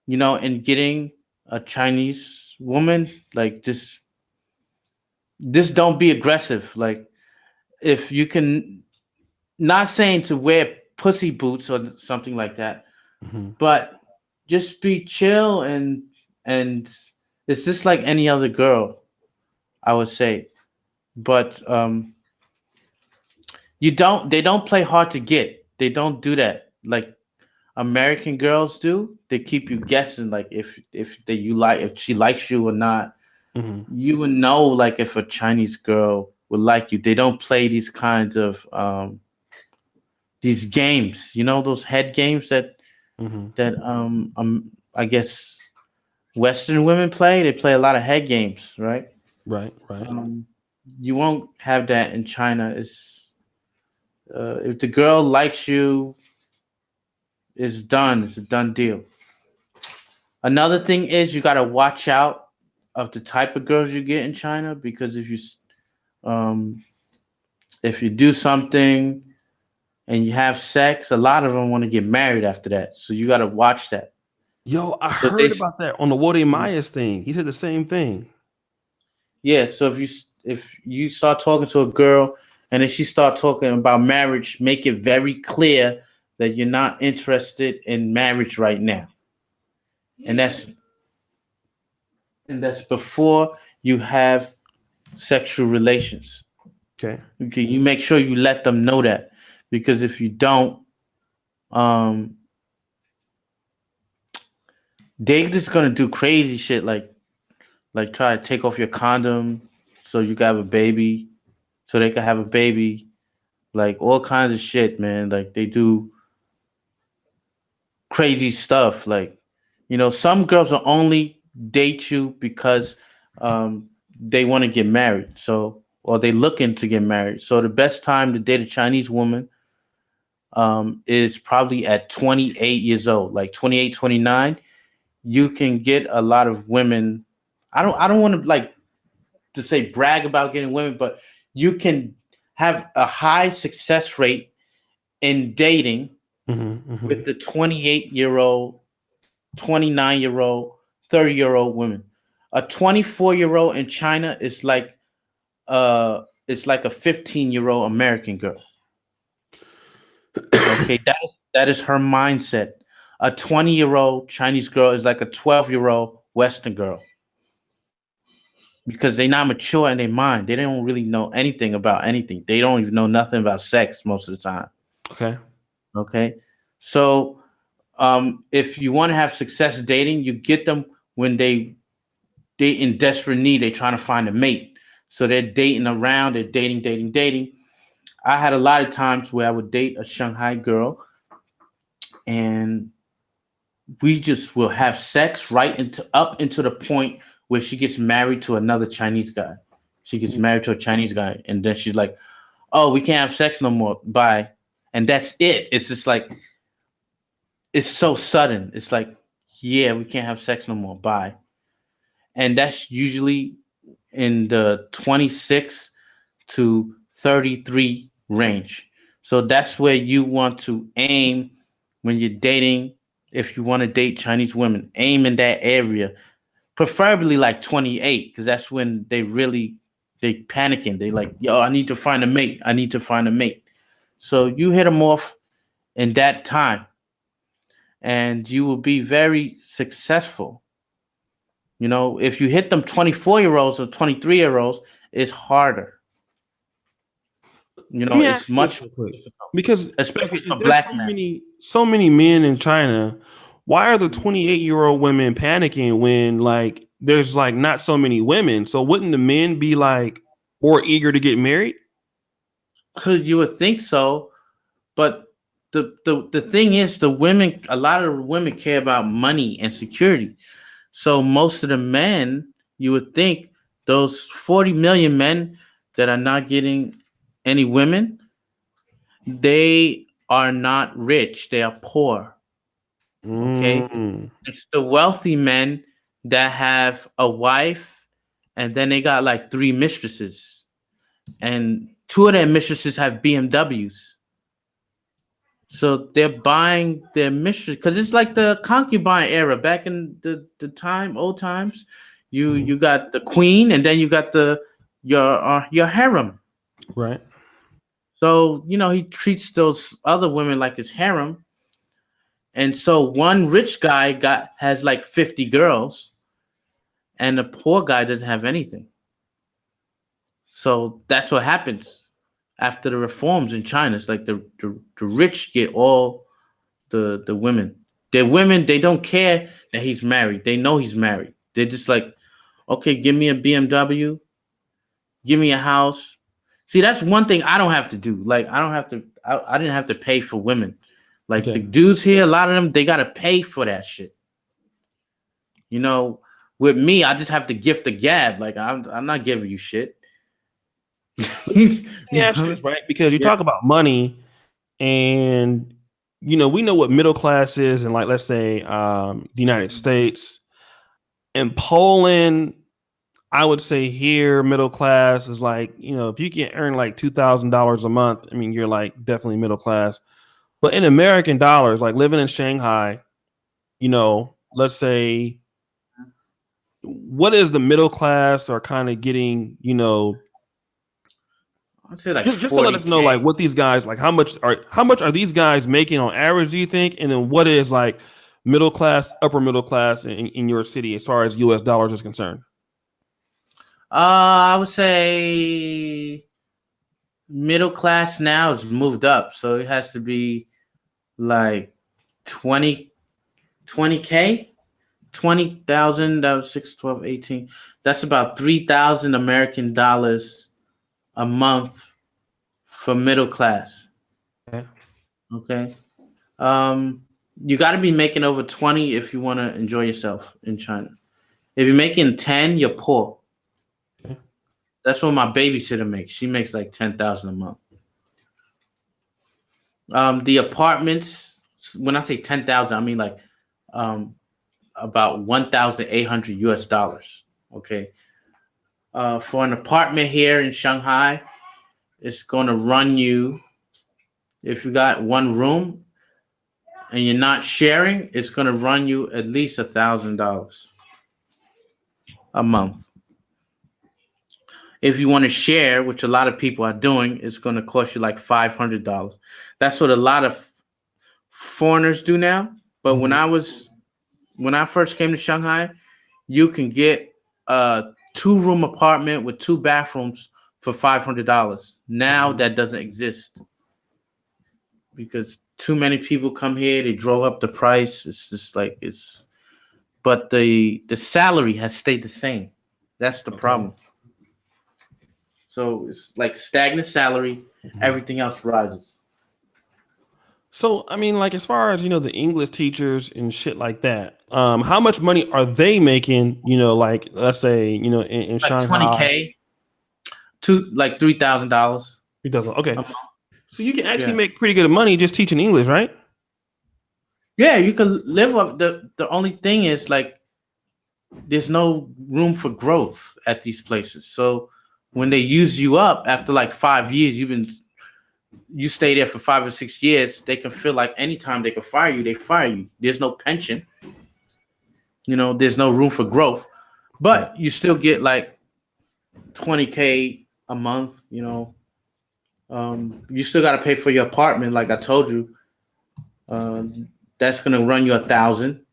in getting a Chinese woman. Like just don't be aggressive. Like if you can, not saying to wear pussy boots or something like that, Mm-hmm. but just be chill and it's just like any other girl, I would say. But they don't play hard to get. They don't do that like American girls do. They keep you guessing like if she likes you or not. Mm-hmm. You would know like if a Chinese girl would like you. They don't play these kinds of these games, those head games Mm-hmm. that I guess Western women play. They play a lot of head games, right? Right. Right. Um, you won't have that in China. It's if the girl likes you, it's done. It's a done deal. Another thing is you got to watch out of the type of girls you get in China because um, if you do something and you have sex, a lot of them want to get married after that. So you got to watch that. Yo, I So they, heard about that on the Woody Myers thing. He said the same thing. yeah. So if you start talking to a girl and then she start talking about marriage, make it very clear that you're not interested in marriage right now, and that's before you have sexual relations. Okay. Okay, you make sure you let them know that because if you don't, um, they just gonna do crazy shit like try to take off your condom so you can have a baby, so they can have a baby, like all kinds of shit, man. Like they do crazy stuff. Like, some girls will only date you because they want to get married. So, or they looking to get married. So the best time to date a Chinese woman is probably at 28 years old, like 28, 29. You can get a lot of women. I don't want to like to say brag about getting women, but you can have a high success rate in dating Mm-hmm. Mm-hmm. with the 28-year-old, 29-year-old, 30-year-old women. A 24-year-old in China is like it's like a 15-year-old American girl. Okay, that is her mindset. A 20-year-old Chinese girl is like a 12-year-old Western girl because they're not mature in their mind. They don't really know anything about anything. They don't even know nothing about sex most of the time. Okay. Okay, so if you want to have success dating, you get them when they in desperate need. They're trying to find a mate, so they're dating around. They're dating, dating, dating. I had a lot of times where I would date a Shanghai girl, and we just will have sex right into the point where she gets married to another Chinese guy. She gets married to a Chinese guy, and then she's like, "Oh, we can't have sex no more. Bye." And that's it. It's just like it's so sudden. It's like, yeah, we can't have sex no more. Bye. And that's usually in the 26 to 33 range. So that's where you want to aim when you're dating. If you want to date Chinese women, aim in that area, preferably like 28, because that's when they panicking. They like, yo, I need to find a mate. I need to find a mate. So you hit them off in that time, and you will be very successful. You know, if you hit them 24-year-olds or 23-year-olds, it's harder. You know, Let me it's ask you much this real quick, because especially okay, for there's black men. so many men in China. Why are the 28-year-old women panicking when like there's like not so many women? So wouldn't the men be like more eager to get married? Because you would think so, but the thing is, a lot of the women care about money and security. So most of the men, you would think, those 40 million men that are not getting any women, they are not rich. They are poor. Okay. Mm, It's the wealthy men that have a wife and then they got like 3 mistresses. And 2 of their mistresses have BMWs. So they're buying their mistress because it's like the concubine era back in the time, old times. You got the queen and then you got your harem. right. So you know he treats those other women like his harem. And so one rich guy has like 50 girls, and the poor guy doesn't have anything. So that's what happens after the reforms in China. It's like the rich get all the women. The women, they don't care that he's married. They know he's married. They're just like, okay, give me a BMW, give me a house. See, that's one thing I don't have to do. Like, I don't have to. I didn't have to pay for women. Like the Okay. dudes here, a lot of them, they gotta pay for that shit. You know, with me, I just have to gift the gab. Like, I'm not giving you shit. You Let me ask you know? this, right? Because you Yeah. talk about money, and you know we know what middle class is, in like let's say the United States and Poland. I would say here middle class is like if you can earn like $2,000 a month. I mean, you're like definitely middle class. But in American dollars, like living in Shanghai, let's say, what is the middle class or kind of getting, I'd say like just to let us know 40K. like what these guys like how much are these guys making on average, do you think? And then what is like middle class, upper middle class in your city as far as US dollars is concerned? I would say middle class now is moved up, so it has to be like 20 20K, 20,000. That was 6, 12, 18. That's about 3,000 American dollars a month for middle class. Yeah. Okay. You got to be making over 20 if you want to enjoy yourself in China. If you're making 10, you're poor. Okay. That's what my babysitter makes. She makes like 10,000 a month. The apartments, when I say 10,000, I mean like about 1,800 US dollars. Okay. For an apartment here in Shanghai, it's going to run you, if you got one room and you're not sharing, it's going to run you at least $1,000 a month. If you want to share, which a lot of people are doing, it's going to cost you like $500. That's what a lot of foreigners do now. But when I first came to Shanghai, you can get a 2-room apartment with 2 bathrooms for $500. Now that doesn't exist because too many people come here. They drove up the price. It's just like but the salary has stayed the same. That's the problem. So it's like stagnant salary. Everything else rises. So I mean, like as far as the English teachers and shit like that, how much money are they making? Like let's say in Like Shanghai, 20K to like $3,000. Okay, so you can actually Yeah. make pretty good money just teaching English, right? Yeah, you can live up. The only thing is like there's no room for growth at these places. So when they use you up after like 5 years, you stay there for 5 or 6 years, they can feel like anytime they can fire you, they fire you. There's no pension. There's no room for growth. But you still get like 20K a month, You still got to pay for your apartment, like I told you. That's gonna run you 1,000.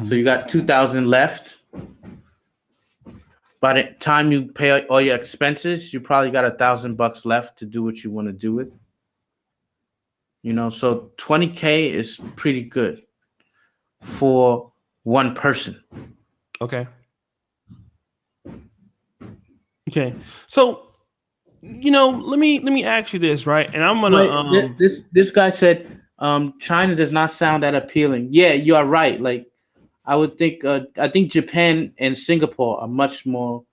So you got 2,000 left. by the time you pay all your expenses, you probably got $1,000 left to do what you want to do with. So 20K is pretty good for one person. Okay. Okay. So, let me ask you this, right? And I'm gonna This guy said China does not sound that appealing. Yeah, you are right. Like I think Japan and Singapore are much more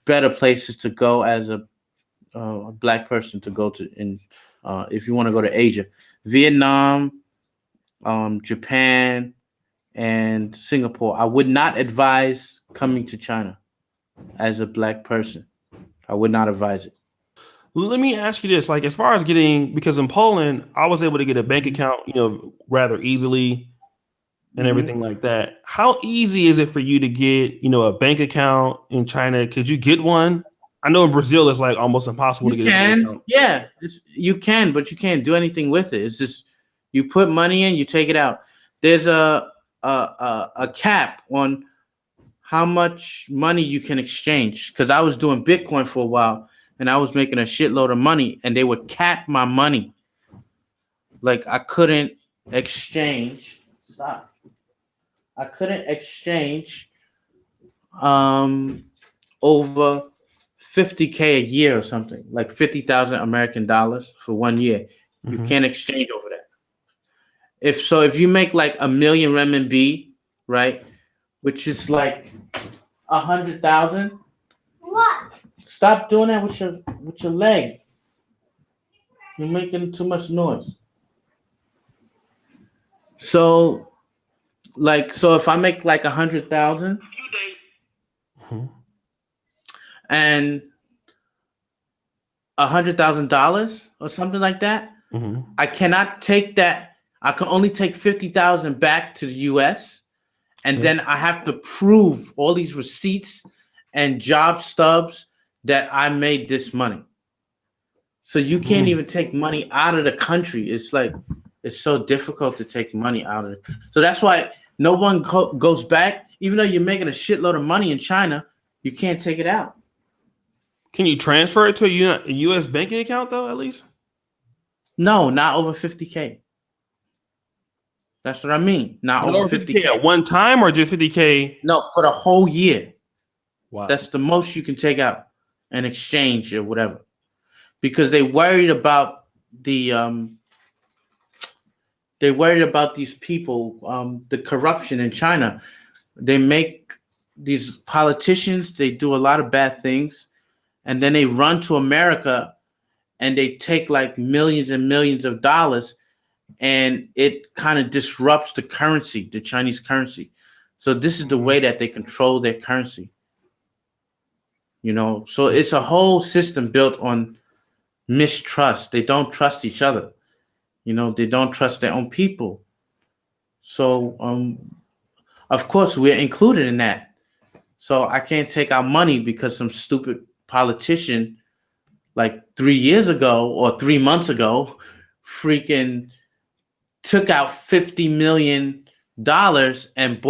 better places to go as a black person to go to if you want to go to Asia. Vietnam, Japan, and Singapore. I would not advise coming to China as a black person. I would not advise it. let me ask you this: like, as far as because in Poland, I was able to get a bank account, rather easily, and everything like that. How easy is it for you to get, a bank account in China? Could you get one? I know in Brazil it's like almost impossible to get a bank account. Yeah, you can, but you can't do anything with it. It's just you put money in, you take it out. There's a cap on how much money you can exchange. Because I was doing Bitcoin for a while, and I was making a shitload of money, and they would cap my money. Like I couldn't exchange. Stop. I couldn't exchange over 50K a year or something, like 50,000 American dollars for 1 year. You can't exchange over that. If you make like 1 million renminbi, right, which is like 100,000. What? Stop doing that with your leg. You're making too much noise. So if I make like 100,000 and $100,000 or something like that, I cannot take that. I can only take 50,000 back to the US, and then I have to prove all these receipts and job stubs that I made this money. So you can't even take money out of the country. It's so difficult to take money out of it. So that's why no one goes back. Even though you're making a shitload of money in China, you can't take it out. Can you transfer it to a U.S. banking account though? At least. No, not over 50K. That's what I mean. Not over 50K at one time, or just 50K? No, for the whole year. Wow. That's the most you can take out and exchange or whatever. Because they worried about these people, the corruption in China. They make these politicians, they do a lot of bad things, and then they run to America and they take like millions and millions of dollars, and it kind of disrupts the currency, the Chinese currency. So this is the way that they control their currency. So it's a whole system built on mistrust. They don't trust each other. They don't trust their own people. So, of course, we're included in that. So I can't take our money because some stupid politician, like 3 years ago or 3 months ago, freaking took out $50 million and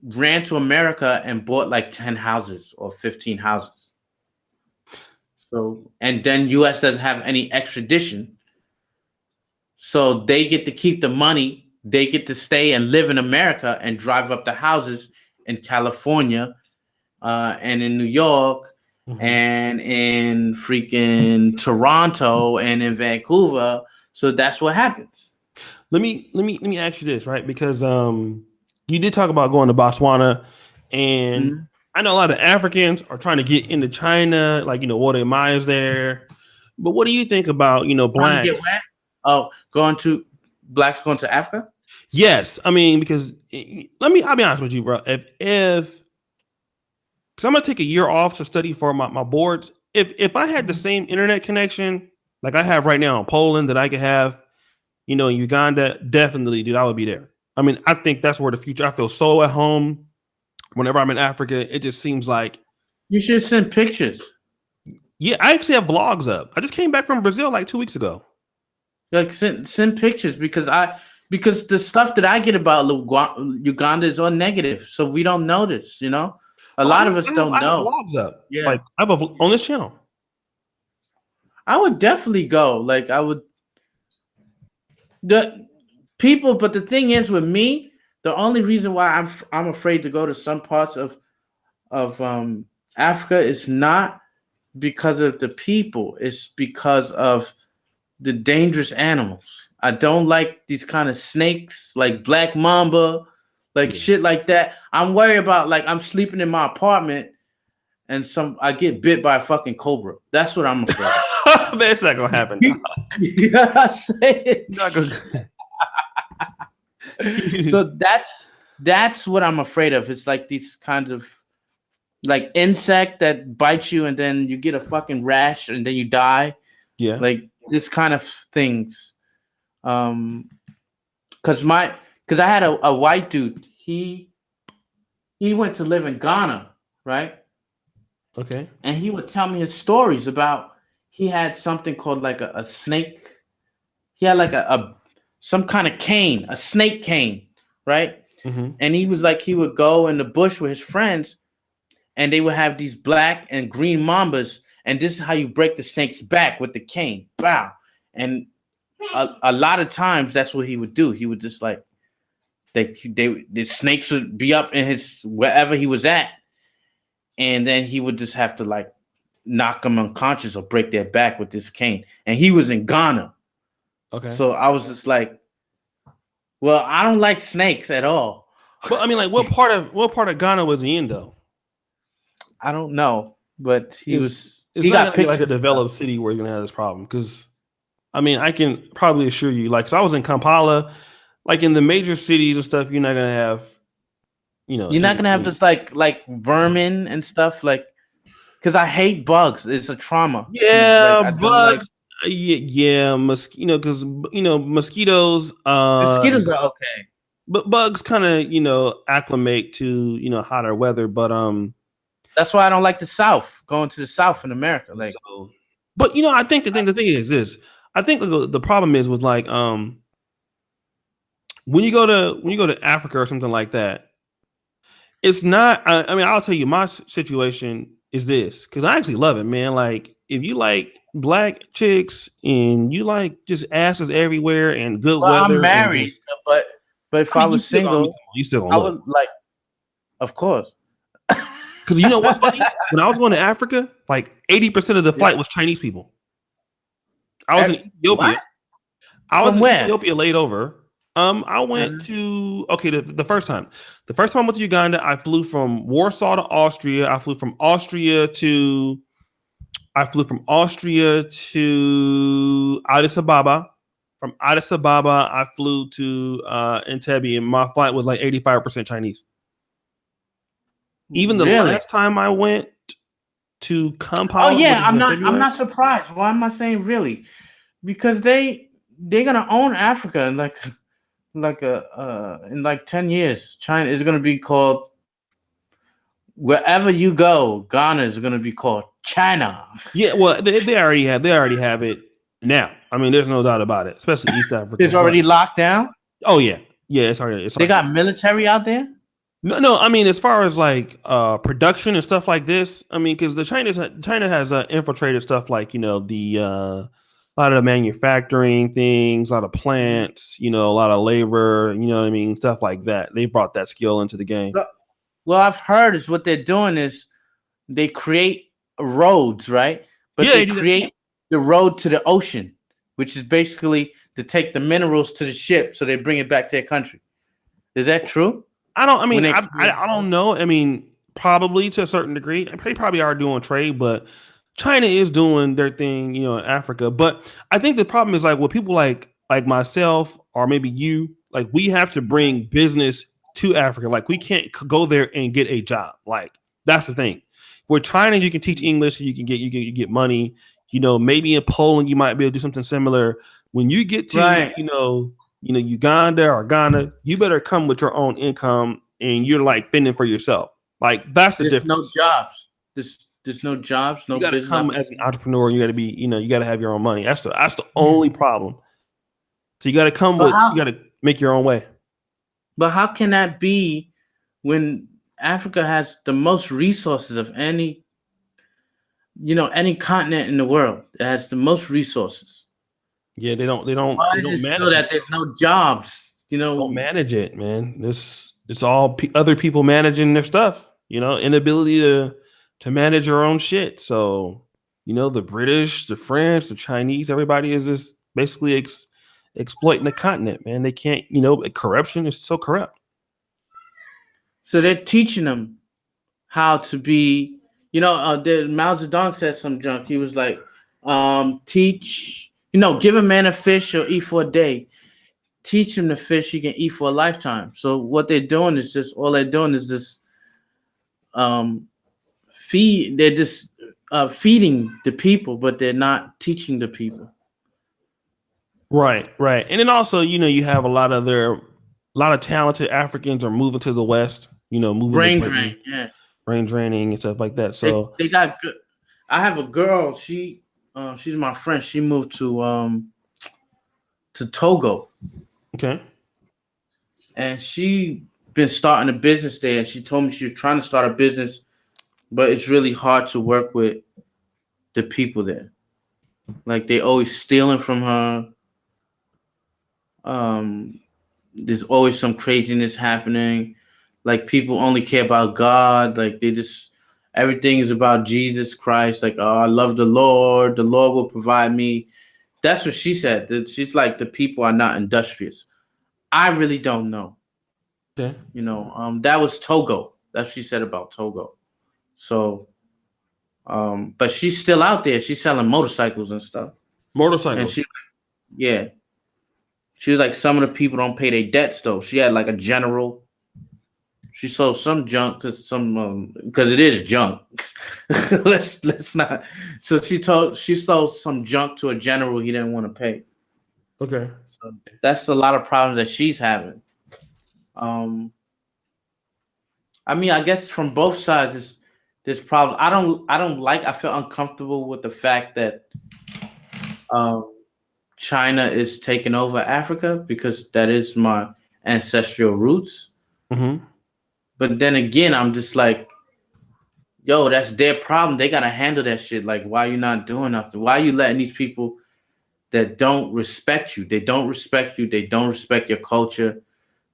ran to America and bought like 10 houses or 15 houses. So, and then US doesn't have any extradition. So they get to keep the money. They get to stay and live in America and drive up the houses in California and in New York and in freaking Toronto and in Vancouver. So that's what happens. Let me ask you this, right? Because you did talk about going to Botswana, and I know a lot of Africans are trying to get into China, like Walter Myers there. But what do you think about blacks? Get where? Oh, blacks going to Africa? Yes, I mean, because I'll be honest with you, bro. If because I'm gonna take a year off to study for my boards. If I had the same internet connection like I have right now in Poland that I could have, in Uganda, definitely, dude, I would be there. I mean, I think that's where the future. I feel so at home whenever I'm in Africa. It just seems like you should send pictures. Yeah, I actually have vlogs up. I just came back from Brazil like 2 weeks ago. Like send pictures because the stuff that I get about Uganda is all negative, so we don't notice. A lot of us don't I have know. vlogs up. Yeah. Like I have on this channel. I would definitely go. Like I would. The people, but the thing is with me, the only reason why I'm afraid to go to some parts of Africa is not because of the people. It's because of the dangerous animals. I don't like these kind of snakes, like black mamba, like shit like that. I'm worried about like I'm sleeping in my apartment and I get bit by a fucking cobra. That's what I'm afraid of. That's not gonna happen. You know what I'm saying? Not gonna... So that's what I'm afraid of. It's like these kinds of like insect that bite you and then you get a fucking rash and then you die. Yeah. Like this kind of things. Cause I had a white dude. He went to live in Ghana, right? Okay. And he would tell me his stories about he had something called like a snake. He had like some kind of cane, a snake cane, right? Mm-hmm. And he was like, he would go in the bush with his friends and they would have these black and green mambas. And this is how you break the snake's back with the cane. Bow. And a lot of times that's what he would do. He would just like, the snakes would be up in his, wherever he was at. And then he would just have to like knock them unconscious or break their back with this cane. And he was in Ghana. Okay. So I was just like, well, I don't like snakes at all. But I mean, like, what part of Ghana was he in though? I don't know, but It's he not got gonna be like a pictures. developed city where you're gonna have this problem. Because, I mean, I can probably assure you, like, so I was in Kampala, like in the major cities and stuff, you're not gonna have, You're not gonna have this like vermin and stuff, like, because I hate bugs. It's a trauma. Yeah, Like, bugs. Yeah, because mosquitoes. Mosquitoes are okay. But bugs kind of acclimate to hotter weather. But that's why I don't like the South. Going to the South in America, like. So, but I think the thing is this. I think the problem is with like when you go to Africa or something like that, it's not. I mean, I'll tell you my situation is this because I actually love it, man. Like if you like black chicks and you like just asses everywhere and good weather. I'm married, but if I was single, you still gonna I look. would like, of course. Because you know what's funny? When I was going to Africa, like 80% of the flight was Chinese people. I was in Ethiopia. What? I was From where? Ethiopia laid over. I went to the first time. The first time I went to Uganda, I flew from Warsaw to Austria. I flew from Austria to Addis Ababa. From Addis Ababa, I flew to Entebbe, and my flight was like 85% Chinese. Even the last time I went to Kampala. Oh yeah, I'm not surprised. Why am I saying really? Because they're gonna own Africa in in like 10 years. China is gonna be called, wherever you go, Ghana is gonna be called China. Yeah, well, they already have it now. I mean, there's no doubt about it, especially East Africa. It's already locked down. Oh yeah, it's already. They got military out there. No. I mean, as far as like production and stuff like this, I mean, because China has infiltrated stuff like a lot of the manufacturing things, a lot of plants, a lot of labor, what I mean, stuff like that. They've brought that skill into the game. Well, I've heard is what they're doing is they create roads, right? But they create the road to the ocean, which is basically to take the minerals to the ship so they bring it back to their country. Is that true? I don't know. I mean, probably to a certain degree. They probably are doing trade, but China is doing their thing, in Africa. But I think the problem is like with people like myself or maybe you, like we have to bring business to Africa. Like we can't go there and get a job. Like that's the thing. With China, you can teach English, you get money. Maybe in Poland you might be able to do something similar. When you get to Uganda or Ghana, you better come with your own income and you're like fending for yourself. Like that's the difference. No jobs. There's no jobs. No. You got to come as an entrepreneur. You got to be. You got to have your own money. That's the only problem. So you got to come you got to make your own way. But how can that be when Africa has the most resources of any continent in the world. It has the most resources. Yeah, they don't Why they is don't it still manage that there's no jobs? don't manage it, man. It's all other people managing their stuff. Inability to manage your own shit. So the British, the French, the Chinese, everybody is just basically exploiting the continent, man. They can't, corruption is so corrupt. So they're teaching them how to be. The Mao Zedong said some junk. He was like, teach. Give a man a fish, he'll eat for a day. Teach him the fish, he can eat for a lifetime. So what they're doing is just feed. They're just feeding the people, but they're not teaching the people. Right. And then also, you have a lot of talented Africans are moving to the West. Moving Brain to Britain, drain, yeah. brain draining and stuff like that. So they got good. I have a girl. She's my friend. She moved to Togo. Okay. And she been starting a business there. And she told me she was trying to start a business, but it's really hard to work with the people there. Like they always stealing from her. There's always some craziness happening. Like people only care about God. Like everything is about Jesus Christ. Like, oh, I love the Lord. The Lord will provide me. That's what she said. That she's like, the people are not industrious. I really don't know. Okay. That was Togo. That's what she said about Togo. So, but she's still out there. She's selling motorcycles and stuff. Motorcycles. And she was like, some of the people don't pay their debts though. She had like a general. She sold some junk to some because it is junk. let's not. So she sold some junk to a general he didn't want to pay. Okay. So that's a lot of problems that she's having. I mean, I guess from both sides, there's problems. I feel uncomfortable with the fact that China is taking over Africa because that is my ancestral roots. Mm-hmm. But then again, I'm just like, yo, that's their problem. They got to handle that shit. Like, why are you not doing nothing? Why are you letting these people that don't respect you? They don't respect you. They don't respect your culture.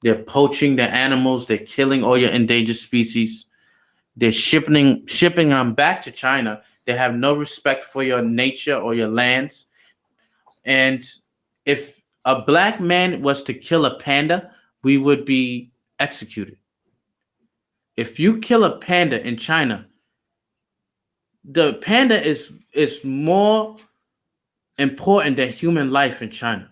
They're poaching the animals. They're killing all your endangered species. They're shipping them back to China. They have no respect for your nature or your lands. And if a black man was to kill a panda, we would be executed. If you kill a panda in China, the panda is more important than human life in China.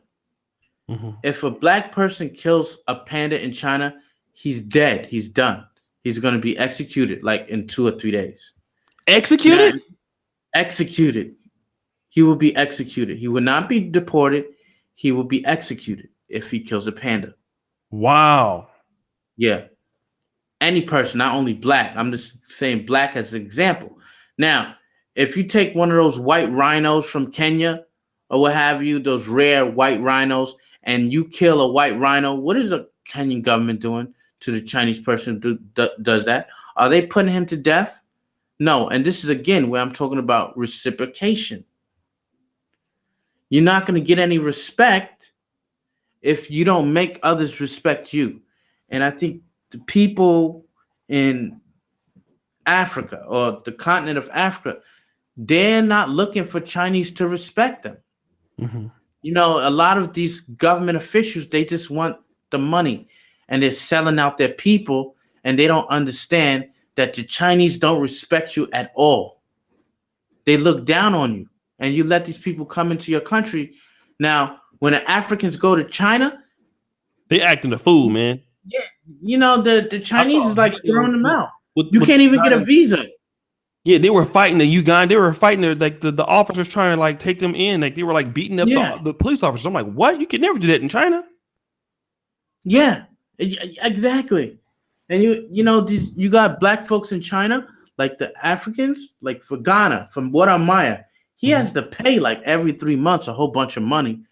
Mm-hmm. If a black person kills a panda in China, he's dead. He's done. He's going to be executed like in 2 or 3 days. Executed? Executed. He will be executed. He will not be deported. He will be executed if he kills a panda. Wow. Yeah. Any person, not only black. I'm just saying black as an example. Now, if you take one of those white rhinos from Kenya or what have you, those rare white rhinos, and you kill a white rhino, what is the Kenyan government doing to the Chinese person who does that? Are they putting him to death? No. And this is, again, where I'm talking about reciprocation. You're not going to get any respect if you don't make others respect you. And I think the people in Africa or the continent of Africa, they're not looking for Chinese to respect them. Mm-hmm. A lot of these government officials, they just want the money and they're selling out their people, and they don't understand that the Chinese don't respect you at all. They look down on you, and you let these people come into your country. Now, when the Africans go to China, they acting a fool, man. Yeah, the Chinese is like throwing them out. You with can't even get a visa. Yeah, they were fighting the Uganda. They were fighting the officers trying to like take them in. Like they were like beating up the police officers. I'm like, what? You can never do that in China. Yeah, exactly. And you got black folks in China, like the Africans, like for Ghana, from what Maya, he has to pay like every 3 months a whole bunch of money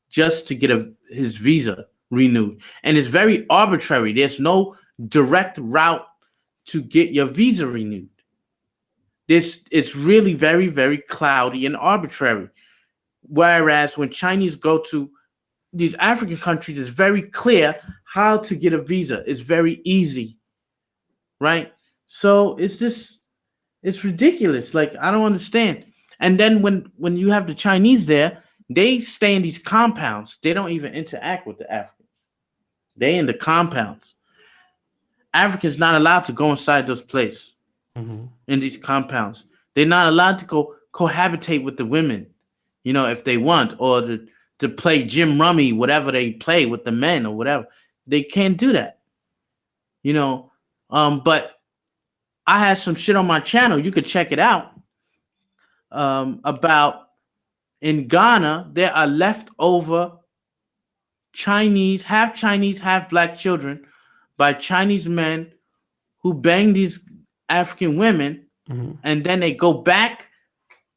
just to get his visa renewed. And it's very arbitrary. There's no direct route to get your visa renewed. It's really very, very cloudy and arbitrary. Whereas when Chinese go to these African countries, it's very clear how to get a visa. It's very easy, right? So it's ridiculous. Like, I don't understand. And then when you have the Chinese there, they stay in these compounds. They don't even interact with the Africans. They in the compounds. Africans not allowed to go inside those places, in these compounds. They're not allowed to go cohabitate with the women, if they want, or to play Jim Rummy, whatever they play with the men or whatever. They can't do that. But I had some shit on my channel. You could check it out. About in Ghana, there are leftover Chinese, half black children by Chinese men who bang these African women, and then they go back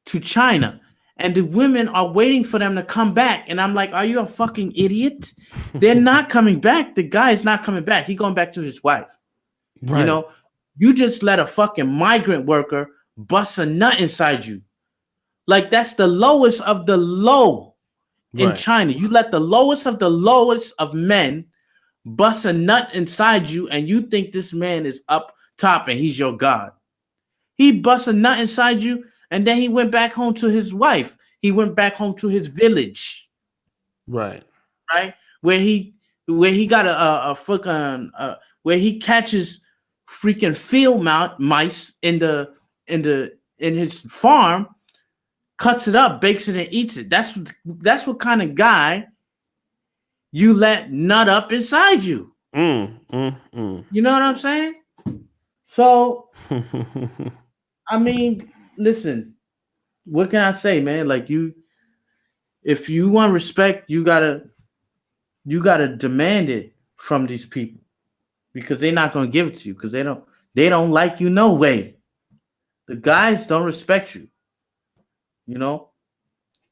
to China. And the women are waiting for them to come back. And I'm like, are you a fucking idiot? They're not coming back. The guy is not coming back. He's going back to his wife. Right. You just let a fucking migrant worker bust a nut inside you. Like, that's the lowest of the low in China. You let the lowest of men bust a nut inside you, and you think this man is up top and he's your God. He bust a nut inside you, and then he went back home to his wife. He went back home to his village. Right. Where he got a fucking where he catches freaking field mice in his farm, cuts it up, bakes it, and eats it. That's what kind of guy you let nut up inside you. You know what I'm saying? So, I mean, listen, what can I say, man? Like, if you want respect, you gotta demand it from these people, because they're not gonna give it to you, because they don't like you no way. The guys don't respect you.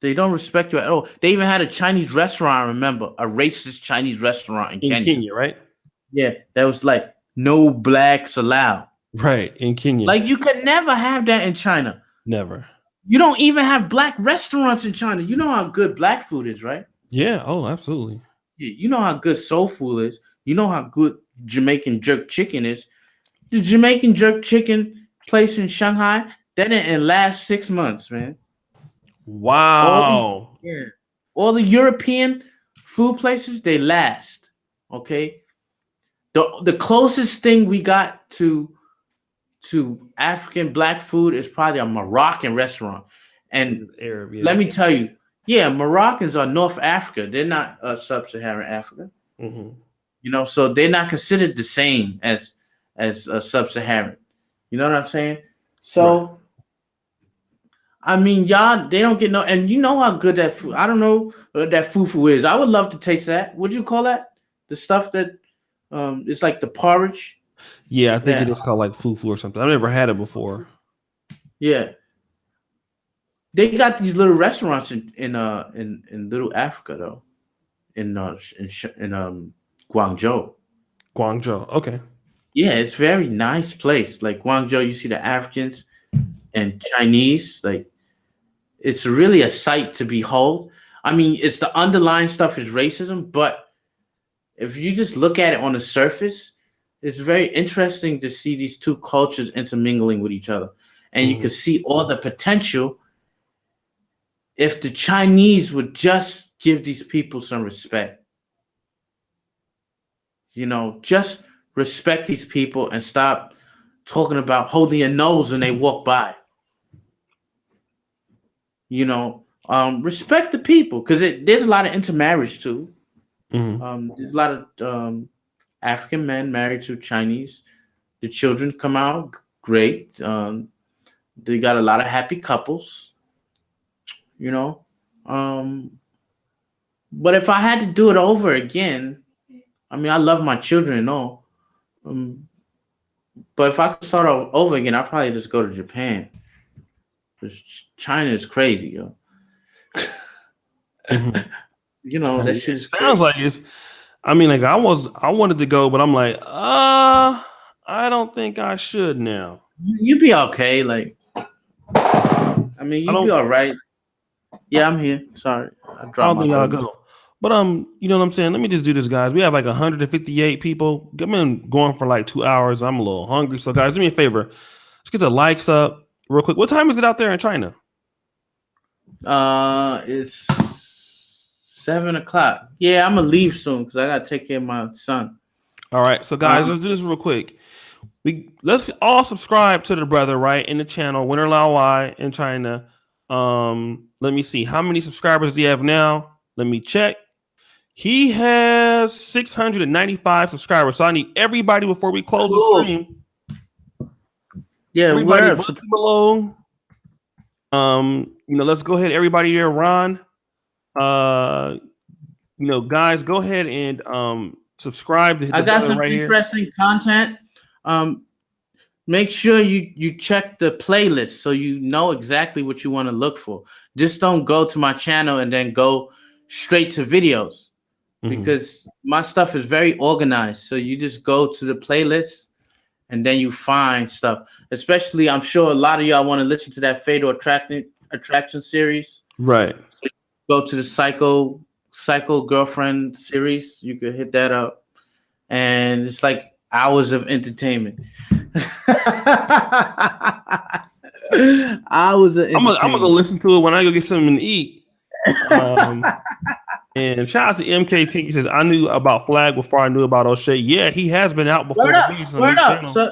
They don't respect you at all. They even had a Chinese restaurant, I remember, a racist Chinese restaurant in Kenya, right? Yeah, that was like, no blacks allowed. Right, in Kenya. Like, you could never have that in China. Never. You don't even have black restaurants in China. You know how good black food is, right? Yeah, oh, absolutely. Yeah, you know how good soul food is. You know how good Jamaican jerk chicken is. The Jamaican jerk chicken place in Shanghai, that didn't last 6 months, man. Wow. All the European food places, they last. Okay. The closest thing we got to African black food is probably a Moroccan restaurant. And Arab, let me tell you, Moroccans are North Africa. They're not sub-Saharan Africa. So they're not considered the same as sub-Saharan. You know what I'm saying? So, I mean, y'all, they don't get no, and you know how good that food, I don't know what that fufu is. I would love to taste that. What'd you call that? The stuff that, it's like the porridge. Yeah, I think it is called like fufu or something. I've never had it before. Yeah. They got these little restaurants in Little Africa though. In Guangzhou. Guangzhou, okay. Yeah, it's a very nice place. Like Guangzhou, you see the Africans and Chinese, like, it's really a sight to behold. I mean, it's the underlying stuff is racism, but if you just look at it on the surface, it's very interesting to see these two cultures intermingling with each other. And you can see all the potential if the Chinese would just give these people some respect. Just respect these people and stop talking about holding your nose when they walk by. Respect the people, because there's a lot of intermarriage too. There's a lot of African men married to Chinese. The children come out great. They got a lot of happy couples. But if I had to do it over again, I mean, I love my children and all. But if I could start over again, I'd probably just go to Japan. Because China is crazy, yo. That shit is crazy. Sounds like it's. I mean, like I wanted to go, but I'm like, I don't think I should now. You'd be okay. Like, I mean, you'd be all right. Yeah, I'm here. Sorry, I I dropped don't my think I'll phone. go. But you know what I'm saying? Let me just do this, guys. We have like 158 people. I've been going for like 2 hours. I'm a little hungry. So, guys, do me a favor. Let's get the likes up real quick. What time is it out there in China? It's 7 o'clock. Yeah, I'm gonna leave soon because I gotta take care of my son. All right. So, guys, let's do this real quick. Let's all subscribe to the brother, right, in the channel, Winner Laowai in China. Let me see. How many subscribers do you have now? Let me check. He has 695 subscribers. So I need everybody before we close the stream. Yeah, everybody where below. Let's go ahead. Everybody there, Ron. Guys, go ahead and subscribe to the I got some right interesting content. Make sure you check the playlist so you know exactly what you want to look for. Just don't go to my channel and then go straight to videos because my stuff is very organized. So you just go to the playlist and then you find stuff. Especially, I'm sure a lot of y'all want to listen to that Fatal Attraction series. Right. So go to the Psycho Girlfriend series. You could hit that up. And it's like hours of entertainment. Hours of entertainment. I'm gonna go listen to it when I go get something to eat. And shout out to MKT. He says, I knew about Flagg before I knew about Oshay. Yeah, he has been out before. Word up. So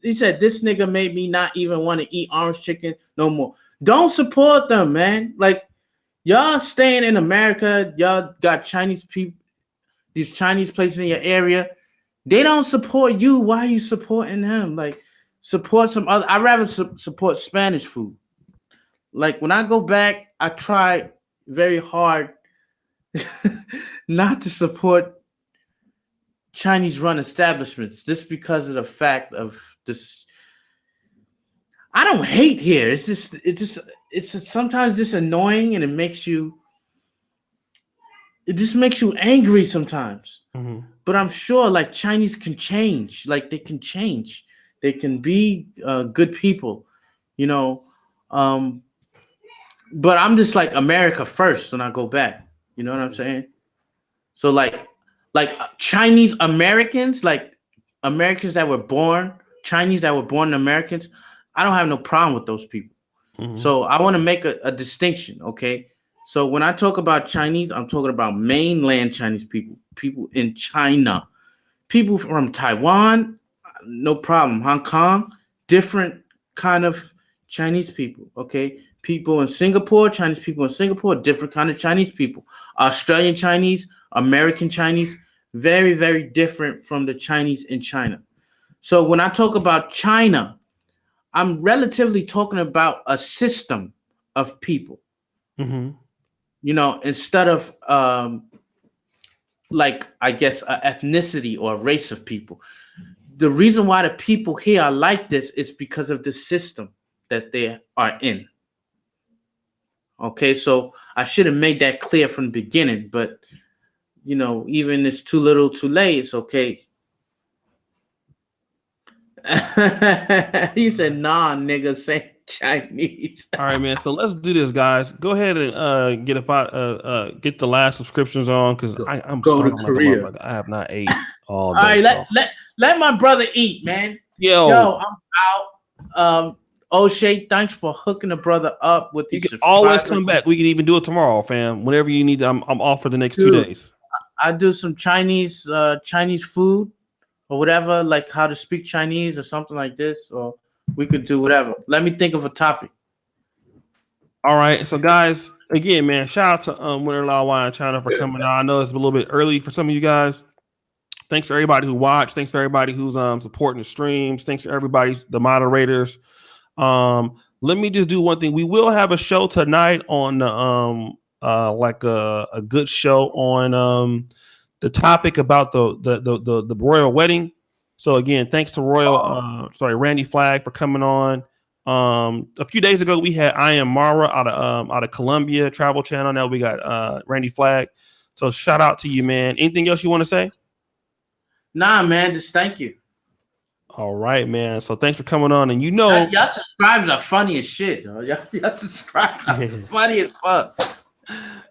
he said, this nigga made me not even want to eat orange chicken no more. Don't support them, man. Like, y'all staying in America, y'all got Chinese people, these Chinese places in your area. They don't support you. Why are you supporting them? Like, support some other. I'd rather support Spanish food. Like, when I go back, I try very hard not to support Chinese-run establishments just because of the fact of this. I don't hate here. It's sometimes just annoying, and it just makes you angry sometimes. Mm-hmm. But I'm sure like Chinese can change. Like they can change. They can be good people, you know. But I'm just like America first when I go back. You know what I'm saying? So like Chinese Americans, like Americans that were born, Chinese that were born Americans, I don't have no problem with those people. Mm-hmm. So I want to make a distinction, okay? So when I talk about Chinese, I'm talking about mainland Chinese people, people in China, people from Taiwan, no problem. Hong Kong, different kind of Chinese people, okay? People in Singapore, Chinese people in Singapore, different kind of Chinese people. Australian Chinese, American Chinese, very, very different from the Chinese in China. So when I talk about China, I'm relatively talking about a system of people. Mm-hmm. You know, instead of like I guess an ethnicity or a race of people. The reason why the people here are like this is because of the system that they are in. Okay, so I should have made that clear from the beginning, but you know, even it's too little, too late. It's okay. He said, "Nah, nigga, say Chinese." All right, man. So let's do this, guys. Go ahead and get the last subscriptions on because I'm starving like a motherfucker. I have not ate all day. All right, let my brother eat, man. Yo, I'm out. Oshay, thanks for hooking the brother up with these. You can always come back. We can even do it tomorrow, fam. Whenever you need. I'm off for the next 2 days. I do some Chinese food or whatever, like how to speak Chinese or something like this, or we could do whatever. Let me think of a topic. All right, so guys, again, man, shout out to Winner Laowai and China for coming on. I know it's a little bit early for some of you guys. Thanks for everybody who watched. Thanks for everybody who's supporting the streams. Thanks for everybody, the moderators. Let me just do one thing. We will have a show tonight on like a good show on the topic about the royal wedding. So again, thanks to Randy Flagg for coming on. A few days ago we had I Am Mara out of Columbia Travel Channel. Now we got Randy Flagg. So shout out to you, man. Anything else you want to say? Nah, man, just thank you. All right, man. So thanks for coming on. And you know, y'all subscribers are funny as shit, though. Y'all subscribers are funny as fuck.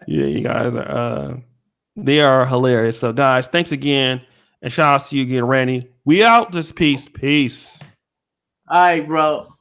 Yeah, you guys are they are hilarious. So guys, thanks again. And shout out to you again, Randy. We out. Just peace. Peace. All right, bro.